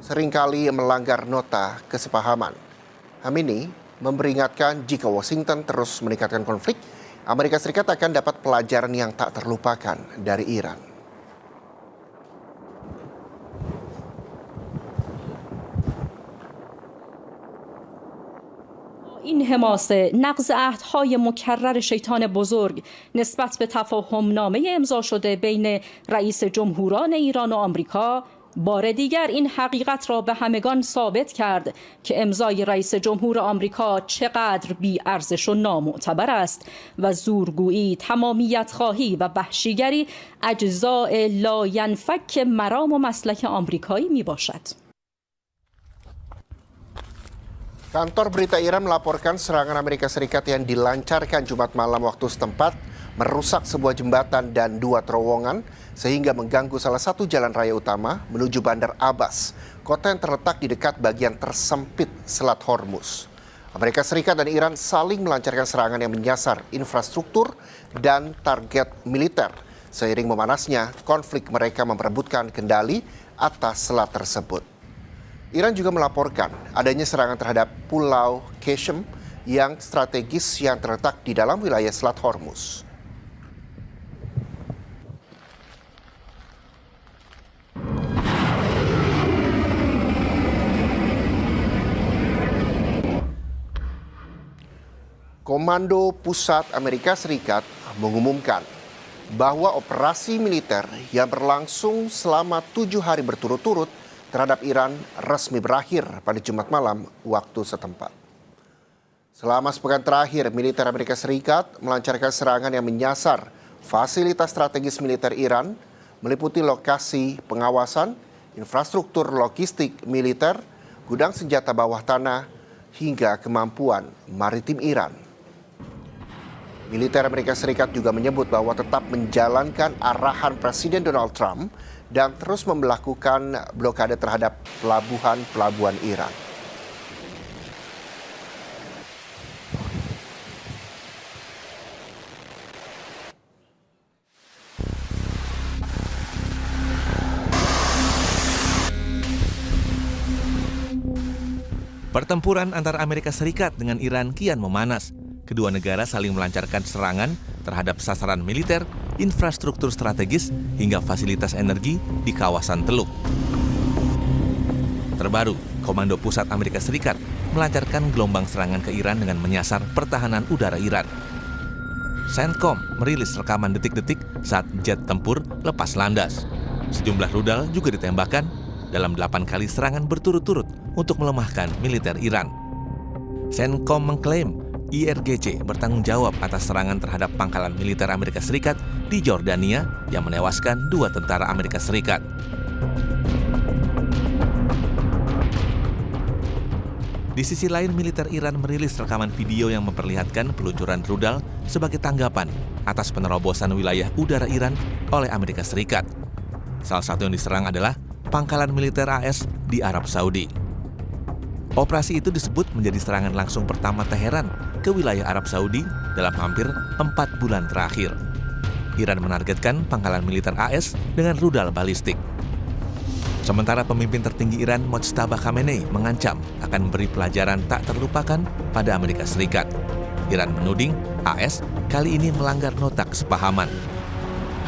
seringkali melanggar nota kesepahaman. Khamenei memperingatkan jika Washington terus meningkatkan konflik, Amerika Serikat akan dapat pelajaran yang tak terlupakan dari Iran. این حماسه نقض عهدهای مکرر شیطان بزرگ نسبت به تفاهمنامه امضا شده بین رئیس جمهوران ایران و آمریکا بار دیگر این حقیقت را به همگان ثابت کرد که امضای رئیس جمهور آمریکا چقدر بی‌ارزش و نامعتبر است و زورگویی، تمامیت خواهی و وحشیگری اجزاء لاینفک مرام و مسلک آمریکایی می باشد. Kantor berita Iran melaporkan serangan Amerika Serikat yang dilancarkan Jumat malam waktu setempat merusak sebuah jembatan dan 2 terowongan sehingga mengganggu salah satu jalan raya utama menuju Bandar Abbas, kota yang terletak di dekat bagian tersempit Selat Hormuz. Amerika Serikat dan Iran saling melancarkan serangan yang menyasar infrastruktur dan target militer. Seiring memanasnya, konflik mereka memperebutkan kendali atas selat tersebut. Iran juga melaporkan adanya serangan terhadap Pulau Qeshm yang strategis yang terletak di dalam wilayah Selat Hormuz. Komando Pusat Amerika Serikat mengumumkan bahwa operasi militer yang berlangsung selama 7 hari berturut-turut terhadap Iran resmi berakhir pada Jumat malam waktu setempat. Selama sepekan terakhir, militer Amerika Serikat melancarkan serangan yang menyasar fasilitas strategis militer Iran, meliputi lokasi pengawasan, infrastruktur logistik militer, gudang senjata bawah tanah, hingga kemampuan maritim Iran. Militer Amerika Serikat juga menyebut bahwa tetap menjalankan arahan Presiden Donald Trump dan terus melakukan blokade terhadap pelabuhan-pelabuhan Iran. Pertempuran antara Amerika Serikat dengan Iran kian memanas. Kedua negara saling melancarkan serangan terhadap sasaran militer, infrastruktur strategis, hingga fasilitas energi di kawasan Teluk. Terbaru, Komando Pusat Amerika Serikat melancarkan gelombang serangan ke Iran dengan menyasar pertahanan udara Iran. CENTCOM merilis rekaman detik-detik saat jet tempur lepas landas. Sejumlah rudal juga ditembakkan dalam 8 kali serangan berturut-turut untuk melemahkan militer Iran. CENTCOM mengklaim IRGC bertanggung jawab atas serangan terhadap pangkalan militer Amerika Serikat di Jordania yang menewaskan 2 tentara Amerika Serikat. Di sisi lain, militer Iran merilis rekaman video yang memperlihatkan peluncuran rudal sebagai tanggapan atas penerobosan wilayah udara Iran oleh Amerika Serikat. Salah satu yang diserang adalah pangkalan militer AS di Arab Saudi. Operasi itu disebut menjadi serangan langsung pertama Teheran ke wilayah Arab Saudi dalam hampir 4 bulan terakhir. Iran menargetkan pangkalan militer AS dengan rudal balistik. Sementara pemimpin tertinggi Iran, Mojtaba Khamenei, mengancam akan memberi pelajaran tak terlupakan pada Amerika Serikat. Iran menuding AS kali ini melanggar nota kesepahaman.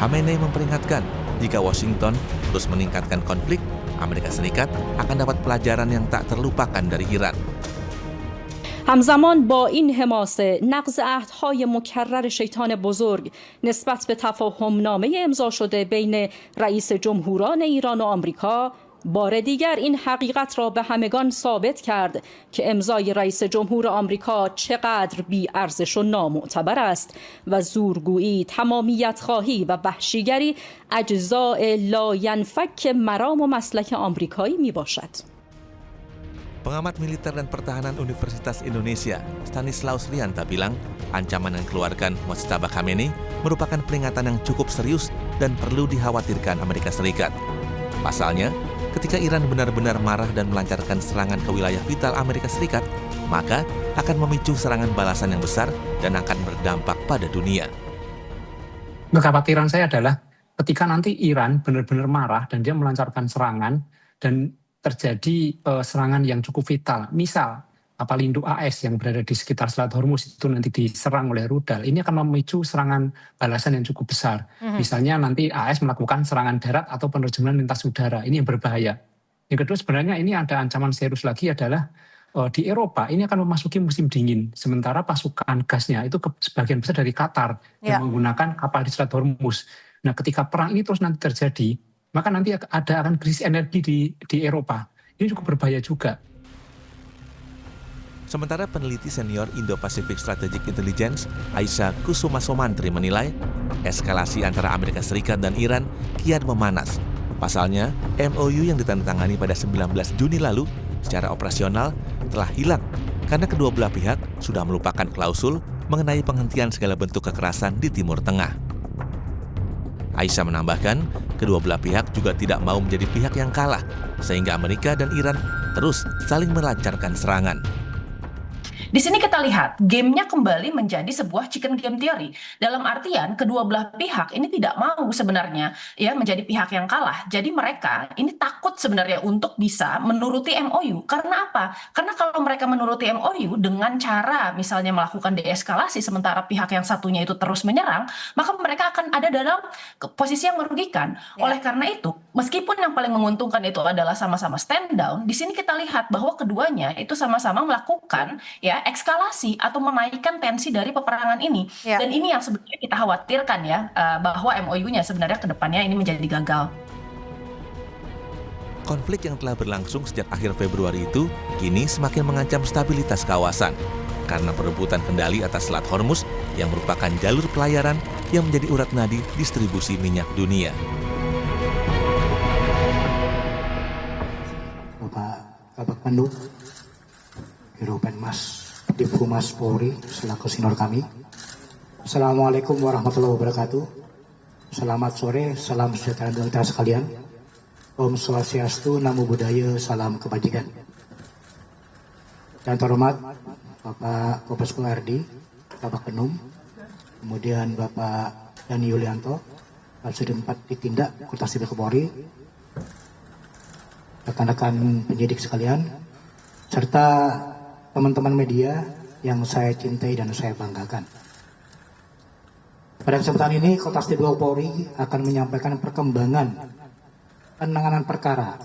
Khamenei memperingatkan jika Washington terus meningkatkan konflik, Amerika Serikat akan dapat pelajaran yang tak terlupakan dari Iran. همزمان با این حماسه نقض عهدهای مکرر شیطان بزرگ نسبت به تفاهمنامه امضا شده بین رئیس جمهوران ایران و آمریکا بار دیگر این حقیقت را به همگان ثابت کرد که امضای رئیس جمهور آمریکا چقدر بی‌ارزش و نامعتبر است و زورگویی، تمامیت خواهی و وحشیگری اجزاء لاینفک مرام و مسلک آمریکایی می باشد. Pengamat militer dan pertahanan Universitas Indonesia, Stanislaus Rianta bilang, ancaman yang dikeluarkan Mojtaba Khamenei merupakan peringatan yang cukup serius dan perlu dikhawatirkan Amerika Serikat. Pasalnya, ketika Iran benar-benar marah dan melancarkan serangan ke wilayah vital Amerika Serikat, maka akan memicu serangan balasan yang besar dan akan berdampak pada dunia. Kekhawatiran saya adalah ketika nanti Iran benar-benar marah dan dia melancarkan serangan dan terjadi serangan yang cukup vital. Misal, kapal induk AS yang berada di sekitar Selat Hormuz itu nanti diserang oleh rudal. Ini akan memicu serangan balasan yang cukup besar. Misalnya nanti AS melakukan serangan darat atau penerjemahan lintas udara. Ini yang berbahaya. Yang kedua, sebenarnya ini ada ancaman serius lagi adalah di Eropa ini akan memasuki musim dingin. Sementara pasukan gasnya itu sebagian besar dari Qatar yang menggunakan kapal di Selat Hormuz. Nah, ketika perang ini terus nanti terjadi, maka nanti akan krisis energi di Eropa. Ini cukup berbahaya juga. Sementara peneliti senior Indo-Pacific Strategic Intelligence, Aisyah Kusumasomantri menilai, eskalasi antara Amerika Serikat dan Iran kian memanas. Pasalnya, MOU yang ditandatangani pada 19 Juni lalu secara operasional telah hilang karena kedua belah pihak sudah melupakan klausul mengenai penghentian segala bentuk kekerasan di Timur Tengah. Aisyah menambahkan, kedua belah pihak juga tidak mau menjadi pihak yang kalah, sehingga Amerika dan Iran terus saling melancarkan serangan. Di sini kita lihat gamenya kembali menjadi sebuah chicken game theory. Dalam artian kedua belah pihak ini tidak mau sebenarnya ya menjadi pihak yang kalah. Jadi mereka ini takut sebenarnya untuk bisa menuruti MOU. Karena apa? Karena kalau mereka menuruti MOU dengan cara misalnya melakukan deeskalasi sementara pihak yang satunya itu terus menyerang, maka mereka akan ada dalam posisi yang merugikan. Oleh karena itu, meskipun yang paling menguntungkan itu adalah sama-sama stand down, di sini kita lihat bahwa keduanya itu sama-sama melakukan ya ekskalasi atau menaikkan tensi dari peperangan ini. Dan ini yang sebenarnya kita khawatirkan ya, bahwa MOU-nya sebenarnya ke depannya ini menjadi gagal. Konflik yang telah berlangsung sejak akhir Februari itu kini semakin mengancam stabilitas kawasan karena perebutan kendali atas Selat Hormuz yang merupakan jalur pelayaran yang menjadi urat nadi distribusi minyak dunia. Bapak Kabak Pandu, Biro Penmas di Humas Polri selaku senior kami. Assalamualaikum warahmatullahi wabarakatuh. Selamat sore, salam sejahtera untuk kita sekalian. Om Swastiastu, Namo Buddhaya, salam kebajikan. Yang terhormat Bapak Kopes RD, Bapak Penum, kemudian Bapak Dani Yulianto, Kasudin 4 Ditindak Kota Sipil Polri, rekan-rekan penyidik sekalian, serta teman-teman media yang saya cintai dan saya banggakan. Pada kesempatan ini, Kota Sipil Polri akan menyampaikan perkembangan penanganan perkara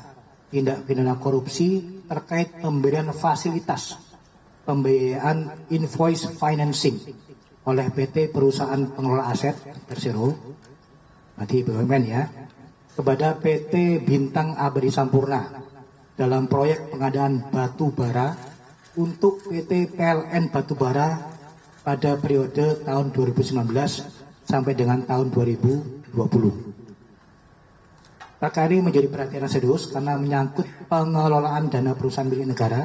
tindak pidana korupsi terkait pemberian fasilitas pembiayaan invoice financing oleh PT Perusahaan Pengelola Aset Persero, berarti BUMN ya, kepada PT Bintang Abadi Sampurna dalam proyek pengadaan batu bara untuk PT PLN Batubara pada periode tahun 2019 sampai dengan tahun 2020. Perkara ini menjadi perhatian serius karena menyangkut pengelolaan dana perusahaan milik negara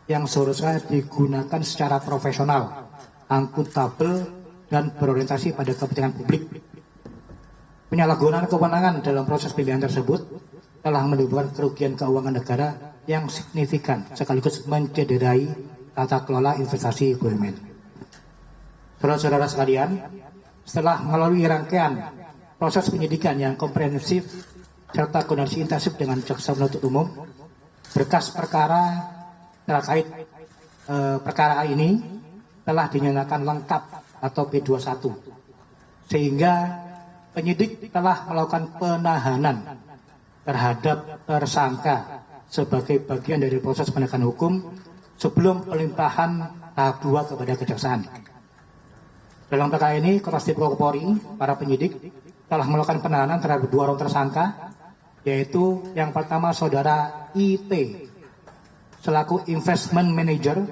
yang seharusnya digunakan secara profesional, akuntabel, dan berorientasi pada kepentingan publik. Penyalahgunaan kewenangan dalam proses pembiayaan tersebut telah menimbulkan kerugian keuangan negara yang signifikan sekaligus mencederai tata kelola investasi BUMN. Saudara-saudara sekalian, setelah melalui rangkaian proses penyidikan yang komprehensif serta koordinasi intensif dengan jaksa penuntut umum, berkas perkara terkait perkara ini telah dinyatakan lengkap atau P21, sehingga penyidik telah melakukan penahanan terhadap tersangka sebagai bagian dari proses penegakan hukum sebelum pelimpahan tahap 2 kepada kejaksaan. Dalam perkara ini, Kores Tipikor Polri, para penyidik telah melakukan penahanan terhadap 2 orang tersangka, yaitu yang pertama saudara IT selaku Investment Manager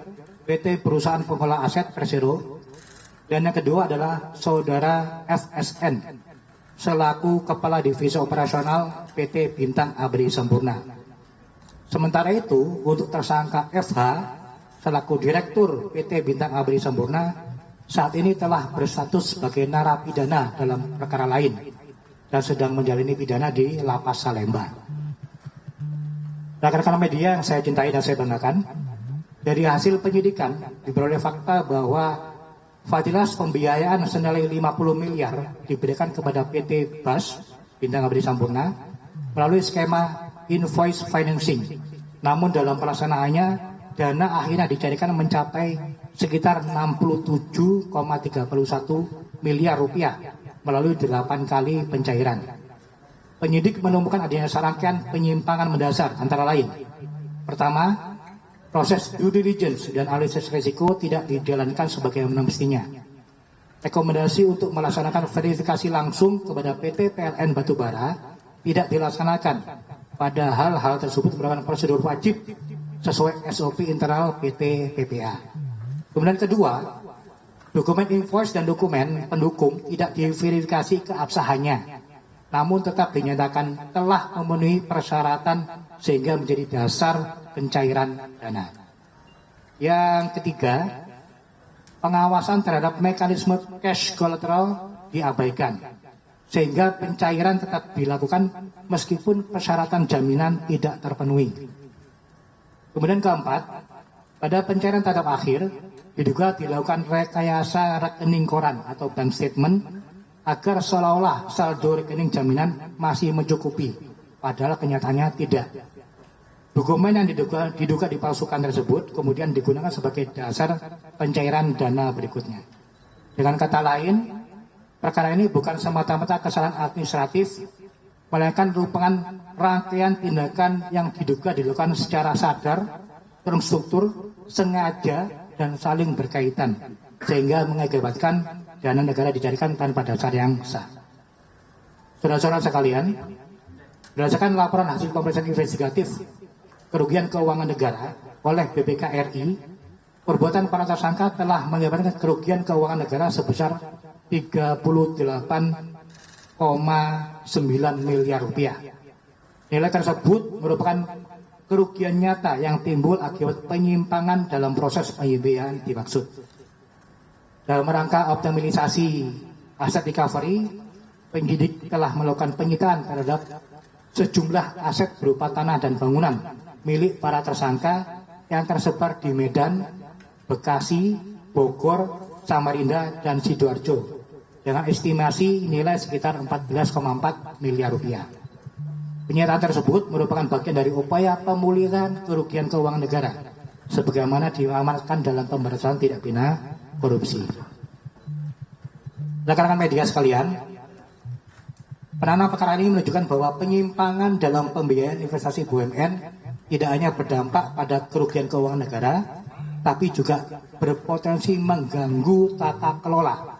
PT Perusahaan Pengelola Aset Persero, dan yang kedua adalah saudara FSN selaku Kepala Divisi Operasional PT Bintang Abri Sempurna. Sementara itu, untuk tersangka FH selaku Direktur PT Bintang Abri Sempurna saat ini telah berstatus sebagai narapidana dalam perkara lain dan sedang menjalani pidana di Lapas Salemba. Rekan-rekan media yang saya cintai dan saya banggakan, dari hasil penyidikan diperoleh fakta bahwa fasilitas pembiayaan senilai 50 miliar diberikan kepada PT BAS Bintang Abri Sempurna melalui skema invoice financing. Namun dalam pelaksanaannya dana akhirnya dicarikan mencapai sekitar 67,31 miliar rupiah melalui 8 kali pencairan. Penyidik menemukan adanya serangkaian penyimpangan mendasar antara lain. Pertama, proses due diligence dan analisis risiko tidak dijalankan sebagaimana mestinya. Rekomendasi untuk melaksanakan verifikasi langsung kepada PT PLN Batubara tidak dilaksanakan, padahal hal tersebut merupakan prosedur wajib sesuai SOP internal PT PPA. Kemudian kedua, dokumen invoice dan dokumen pendukung tidak diverifikasi keabsahannya, namun tetap dinyatakan telah memenuhi persyaratan sehingga menjadi dasar pencairan dana. Yang ketiga, pengawasan terhadap mekanisme cash collateral diabaikan, sehingga pencairan tetap dilakukan meskipun persyaratan jaminan tidak terpenuhi. Kemudian keempat, pada pencairan tahap akhir diduga dilakukan rekayasa rekening koran atau bank statement agar seolah-olah saldo rekening jaminan masih mencukupi, padahal kenyataannya tidak. Dokumen yang diduga dipalsukan tersebut kemudian digunakan sebagai dasar pencairan dana berikutnya. Dengan kata lain, perkara ini bukan semata-mata kesalahan administratif, melainkan merupakan rangkaian tindakan yang diduga dilakukan secara sadar, terstruktur, sengaja, dan saling berkaitan, sehingga mengakibatkan dana negara dicarikan tanpa dasar yang sah. Saudara-saudara sekalian, berdasarkan laporan hasil pemeriksaan investigatif kerugian keuangan negara oleh BPK RI, perbuatan para tersangka telah mengakibatkan kerugian keuangan negara sebesar 38,9 miliar rupiah. Nilai tersebut merupakan kerugian nyata yang timbul akibat penyimpangan dalam proses pembiayaan dimaksud. Dalam rangka optimalisasi aset recovery, penyidik telah melakukan penyitaan terhadap sejumlah aset berupa tanah dan bangunan milik para tersangka yang tersebar di Medan, Bekasi, Bogor, Samarinda, dan Sidoarjo dengan estimasi nilai sekitar 14,4 miliar rupiah. Penyitaan tersebut merupakan bagian dari upaya pemulihan kerugian keuangan negara sebagaimana diamanatkan dalam pemberantasan tindak pidana korupsi. Rekan-rekan media sekalian, penanganan perkara ini menunjukkan bahwa penyimpangan dalam pembiayaan investasi BUMN tidak hanya berdampak pada kerugian keuangan negara, tapi juga berpotensi mengganggu tata kelola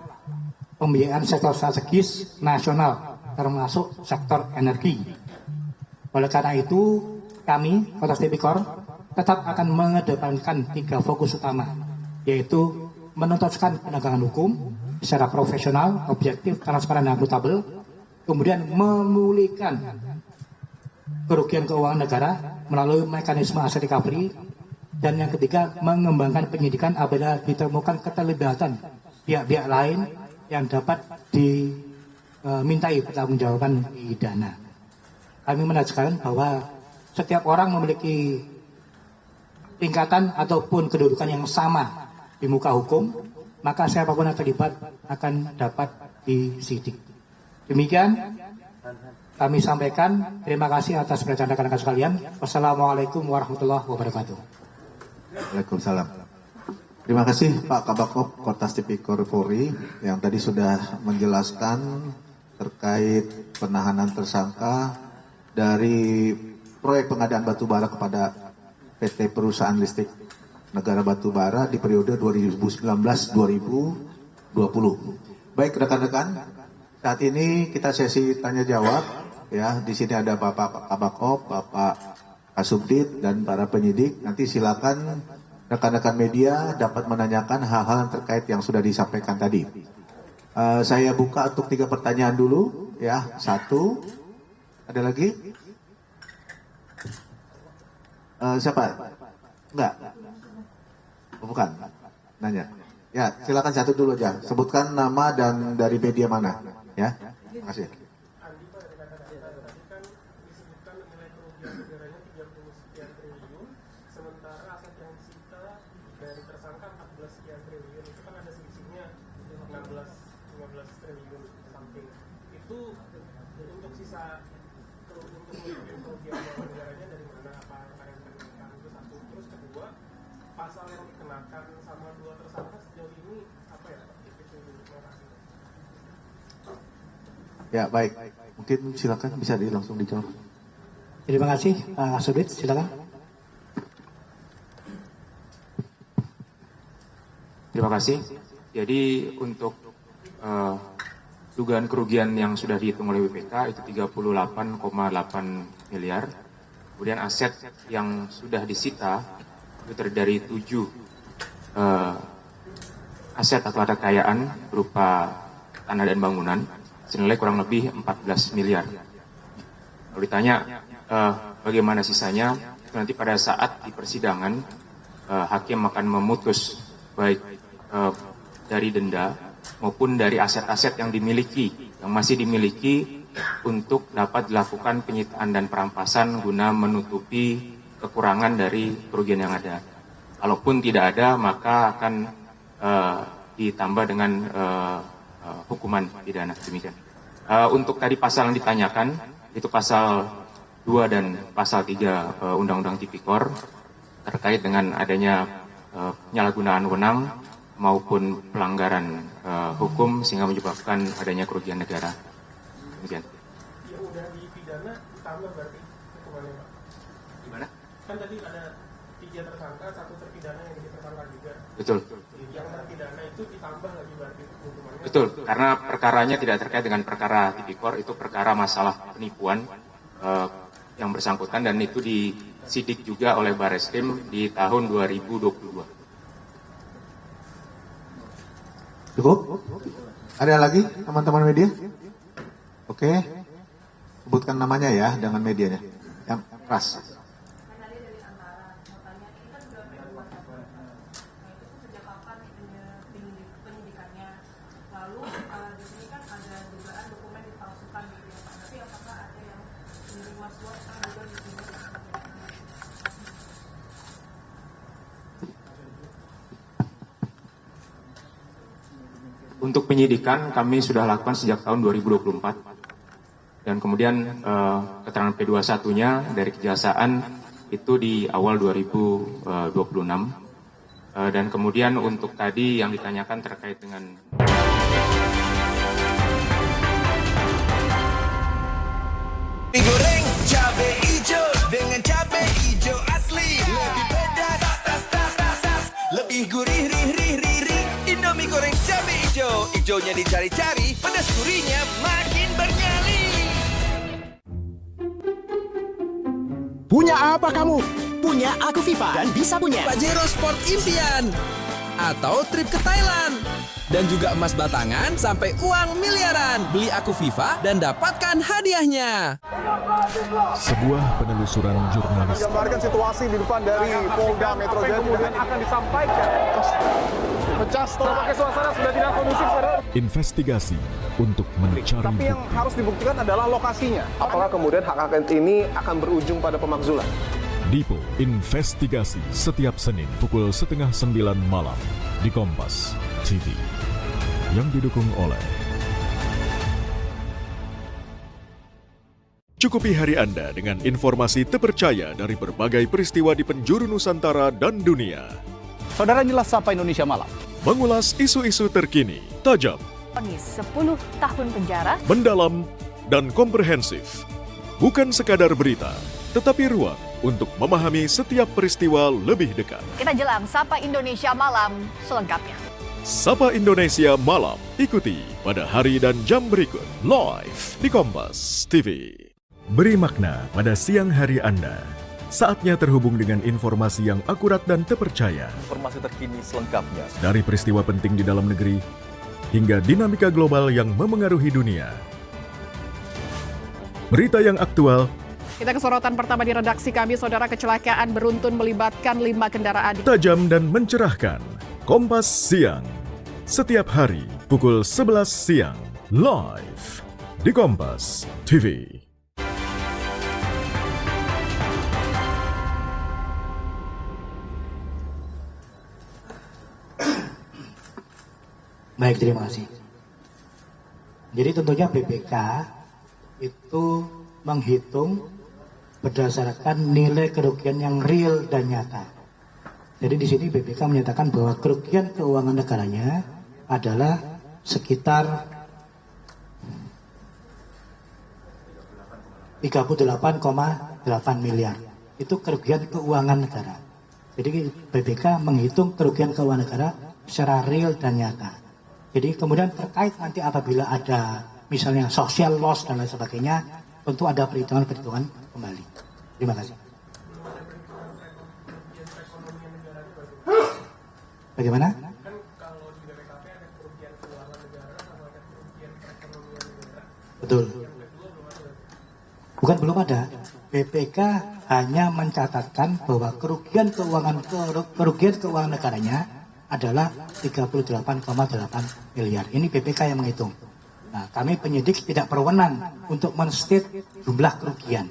pembiayaan sektor strategis nasional, termasuk sektor energi. Oleh karena itu, kami, Kores Tipikor, tetap akan mengedepankan 3 fokus utama, yaitu menuntaskan penegakan hukum secara profesional, objektif, transparan, dan akuntabel, kemudian memulihkan kerugian keuangan negara melalui mekanisme aset recovery, dan yang ketiga, mengembangkan penyidikan apabila ditemukan keterlibatan pihak-pihak lain yang dapat dimintai pertanggungjawaban pidana. Kami menegaskan bahwa setiap orang memiliki tingkatan ataupun kedudukan yang sama di muka hukum, maka siapapun yang terlibat akan dapat disidik. Demikian kami sampaikan. Terima kasih atas perhatian rekan-rekan sekalian. Wassalamualaikum warahmatullahi wabarakatuh. Waalaikumsalam. Terima kasih Pak Kabakop Kortas Tipikor Polri yang tadi sudah menjelaskan terkait penahanan tersangka dari proyek pengadaan batubara kepada PT Perusahaan Listrik Negara Batubara di periode 2019-2020. Baik rekan-rekan, saat ini kita sesi tanya jawab. Ya, di sini ada Bapak Kabakop, Bapak Kasubdit dan para penyidik. Nanti silakan rekan-rekan media dapat menanyakan hal-hal terkait yang sudah disampaikan tadi. Saya buka untuk 3 pertanyaan dulu. Ya, 1. Ada lagi? Siapa? Enggak. Oh, bukan. Nanya. Ya, silakan 1 dulu aja. Sebutkan nama dan dari media mana. Ya. Terima kasih. Ya, baik. Mungkin silakan bisa langsung dijawab. Terima kasih, Pak Kasubdit, silakan. Terima kasih. Jadi untuk dugaan kerugian yang sudah dihitung oleh BPK itu 38,8 miliar. Kemudian aset yang sudah disita itu terdiri dari 7 aset atau harta kekayaan berupa tanah dan bangunan senilai kurang lebih 14 miliar. Kalau ditanya bagaimana sisanya, itu nanti pada saat di persidangan hakim akan memutus baik dari denda maupun dari aset-aset yang masih dimiliki untuk dapat dilakukan penyitaan dan perampasan guna menutupi kekurangan dari kerugian yang ada. Kalaupun tidak ada, maka akan ditambah dengan hukuman pidana. Demikian. Untuk tadi pasal yang ditanyakan, itu pasal 2 dan pasal 3 Undang-Undang Tipikor terkait dengan adanya penyalahgunaan wewenang maupun pelanggaran hukum sehingga menyebabkan adanya kerugian negara. Demikian. Yang udah dipidana ditambah berarti hukumannya, Pak? Gimana? Kan tadi ada 3 tersangka, 1 terpidana yang jadi tersangka juga. Betul. Yang terpidana itu ditambah lagi berarti hukumannya? Betul, karena perkaranya tidak terkait dengan perkara tipikor, itu perkara masalah penipuan yang bersangkutan dan itu disidik juga oleh Bareskrim di tahun 2022. Cukup? Ada lagi teman-teman media? Oke. Sebutkan namanya ya dengan medianya. Yang keras. Untuk penyidikan kami sudah lakukan sejak tahun 2024 dan kemudian keterangan P21-nya dari Kejaksaan itu di awal 2026 dan kemudian untuk tadi yang ditanyakan terkait dengan mie goreng cabai hijau dengan cabai hijau asli lebih pedas, lebih gurih, Indomie goreng cabai hijau, hijaunya dicari-cari, pedas gurihnya makin bernyali. Punya apa kamu? Punya Aku FIFA dan bisa punya Pajero Sport Impian atau trip ke Thailand dan juga emas batangan sampai uang miliaran. Beli Aku FIFA dan dapatkan hadiahnya. Sebuah penelusuran jurnalis Gambarkan situasi di depan dari Polda Metro Jaya kemudian akan disampaikan. Pecah setelah pakai suasana sudah tidak kondusif. investigasi untuk mencari Tapi yang bukti. harus dibuktikan adalah lokasinya. Apakah kemudian hak angket ini akan berujung pada pemakzulan? Dipo Investigasi setiap Senin pukul 8:30 malam di Kompas TV yang didukung oleh Cukupi hari Anda dengan informasi terpercaya dari berbagai peristiwa di penjuru Nusantara dan dunia. Saudara, inilah Sapa Indonesia Malam. Mengulas isu-isu terkini, tajam, Vonis 10 tahun penjara, mendalam, dan komprehensif. Bukan sekadar berita, tetapi ruang untuk memahami setiap peristiwa lebih dekat. kita jelang Sapa Indonesia Malam selengkapnya. Sapa Indonesia Malam, ikuti pada hari dan jam berikut, live di Kompas TV. Beri makna pada siang hari Anda. Saatnya terhubung dengan informasi yang akurat dan terpercaya. Informasi terkini selengkapnya. Dari peristiwa penting di dalam negeri, hingga dinamika global yang memengaruhi dunia. Berita yang aktual, Kita ke sorotan pertama di redaksi kami, saudara. Kecelakaan beruntun melibatkan 5 kendaraan. tajam dan mencerahkan. Kompas Siang. Setiap hari pukul 11 siang. Live di Kompas TV. Baik, terima kasih. Jadi tentunya BPK itu menghitung berdasarkan nilai kerugian yang real dan nyata. Jadi di sini BPK menyatakan bahwa kerugian keuangan negaranya adalah sekitar 38,8 miliar. Itu kerugian keuangan negara. Jadi BPK menghitung kerugian keuangan negara secara real dan nyata. Jadi kemudian terkait nanti apabila ada misalnya social loss dan lain sebagainya, tentu ada perhitungan-perhitungan kembali. Terima kasih. Bagaimana? Betul. Bukan belum ada. BPK hanya mencatatkan bahwa kerugian keuangan negaranya adalah 38,8 miliar. Ini BPK yang menghitung. Nah, kami penyidik tidak berwenang untuk men-state jumlah kerugian.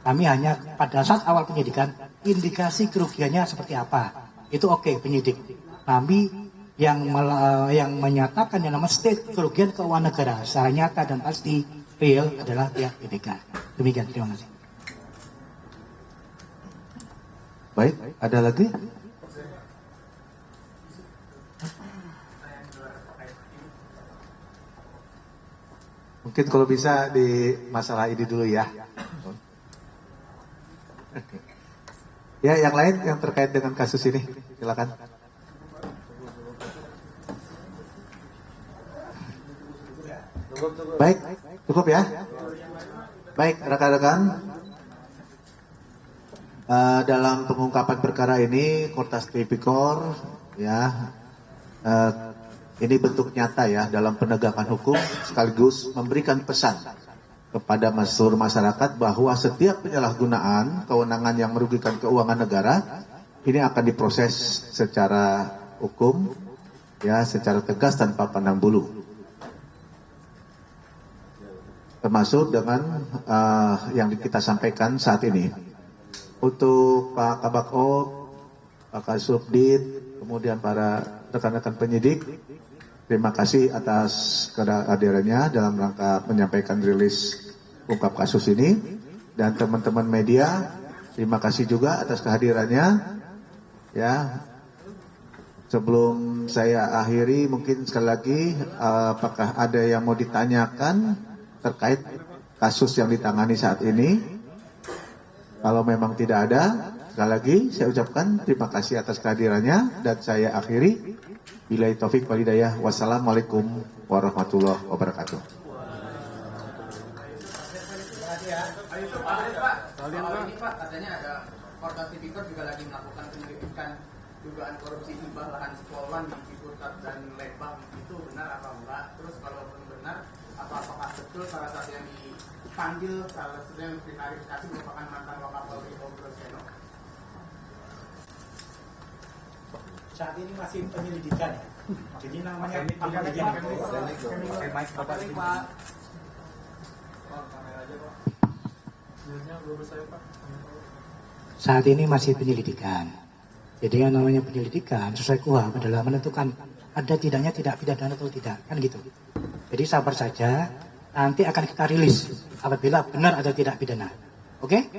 Kami hanya pada saat awal penyidikan, indikasi kerugiannya seperti apa. Itu oke, penyidik. Kami yang menyatakan yang nama state kerugian keuangan negara secara nyata dan pasti real adalah pihak BPK. Demikian, terima kasih. Baik, ada lagi? Mungkin kalau bisa di masalah ini dulu ya. Ya, yang lain yang terkait dengan kasus ini, silakan. Baik, cukup ya. Baik, rekan-rekan. Dalam pengungkapan perkara ini, Kortas Tipikor, ya, ini bentuk nyata ya dalam penegakan hukum sekaligus memberikan pesan kepada seluruh masyarakat bahwa setiap penyalahgunaan kewenangan yang merugikan keuangan negara ini akan diproses secara hukum, ya, secara tegas tanpa pandang bulu. Termasuk dengan yang kita sampaikan saat ini. Untuk Pak Kabak-Op, Pak Kasubdit, kemudian para rekan-rekan penyidik, terima kasih atas kehadirannya dalam rangka menyampaikan rilis ungkap kasus ini. Dan teman-teman media, terima kasih juga atas kehadirannya. Ya, sebelum saya akhiri, mungkin sekali lagi, apakah ada yang mau ditanyakan terkait kasus yang ditangani saat ini? Kalau memang tidak ada, sekali lagi saya ucapkan terima kasih atas kehadirannya dan saya akhiri. Billahi taufik wal hidayah. Wassalamualaikum warahmatullahi wabarakatuh. Kalau ini Pak, katanya ada Kortas Tipikor juga lagi melakukan penyelidikan dugaan korupsi hibah lahan sekolah di Ciputat dan Lembang. Itu benar apa enggak? Terus kalau benar, apakah betul salah satu yang dipanggil, salah satu yang diklarifikasi merupakan mantan Wakapolri Ogo Seno? Saat ini masih penyelidikan. Jadi namanya saat ini masih penyelidikan. Jadi yang namanya penyelidikan sesuai KUHP adalah menentukan ada tidaknya tidak pidana atau tidak, kan gitu. Jadi sabar saja, nanti akan kita rilis apabila benar atau tidak pidana. Oke?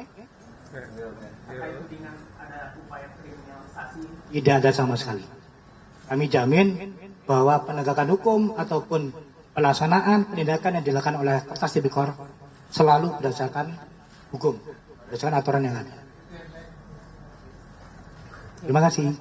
Tidak ada sama sekali. Kami jamin bahwa penegakan hukum ataupun pelaksanaan penindakan yang dilakukan oleh Kertas Tipikor selalu berdasarkan hukum, berdasarkan aturan yang ada. Terima kasih.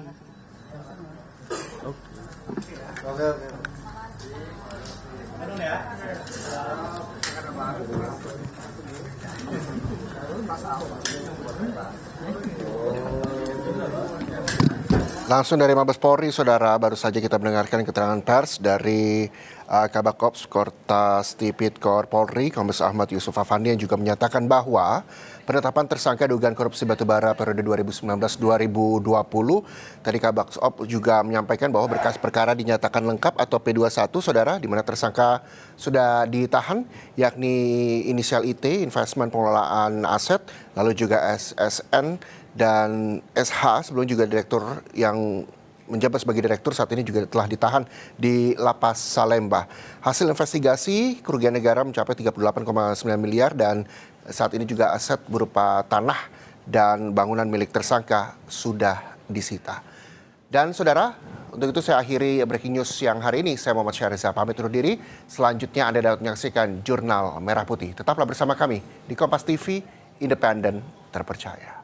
Langsung dari Mabes Polri, Saudara, baru saja kita mendengarkan keterangan pers dari Kabak Ops Kortas Tipikor Polri, Kombes Ahmad Yusuf Afandi, yang juga menyatakan bahwa penetapan tersangka dugaan korupsi batubara periode 2019-2020. Tadi Kabak Ops juga menyampaikan bahwa berkas perkara dinyatakan lengkap atau P21, Saudara, di mana tersangka sudah ditahan, yakni inisial IT, investment pengelolaan aset, lalu juga SSN, dan SH, sebelum juga direktur yang menjabat sebagai direktur saat ini juga telah ditahan di Lapas Salemba. Hasil investigasi kerugian negara mencapai 38,9 miliar dan saat ini juga aset berupa tanah dan bangunan milik tersangka sudah disita. Dan Saudara, untuk itu saya akhiri breaking news siang hari ini. Saya Muhammad Syahriza pamit undur diri. Selanjutnya Anda dapat menyaksikan Jurnal Merah Putih. Tetaplah bersama kami di Kompas TV, independen, terpercaya.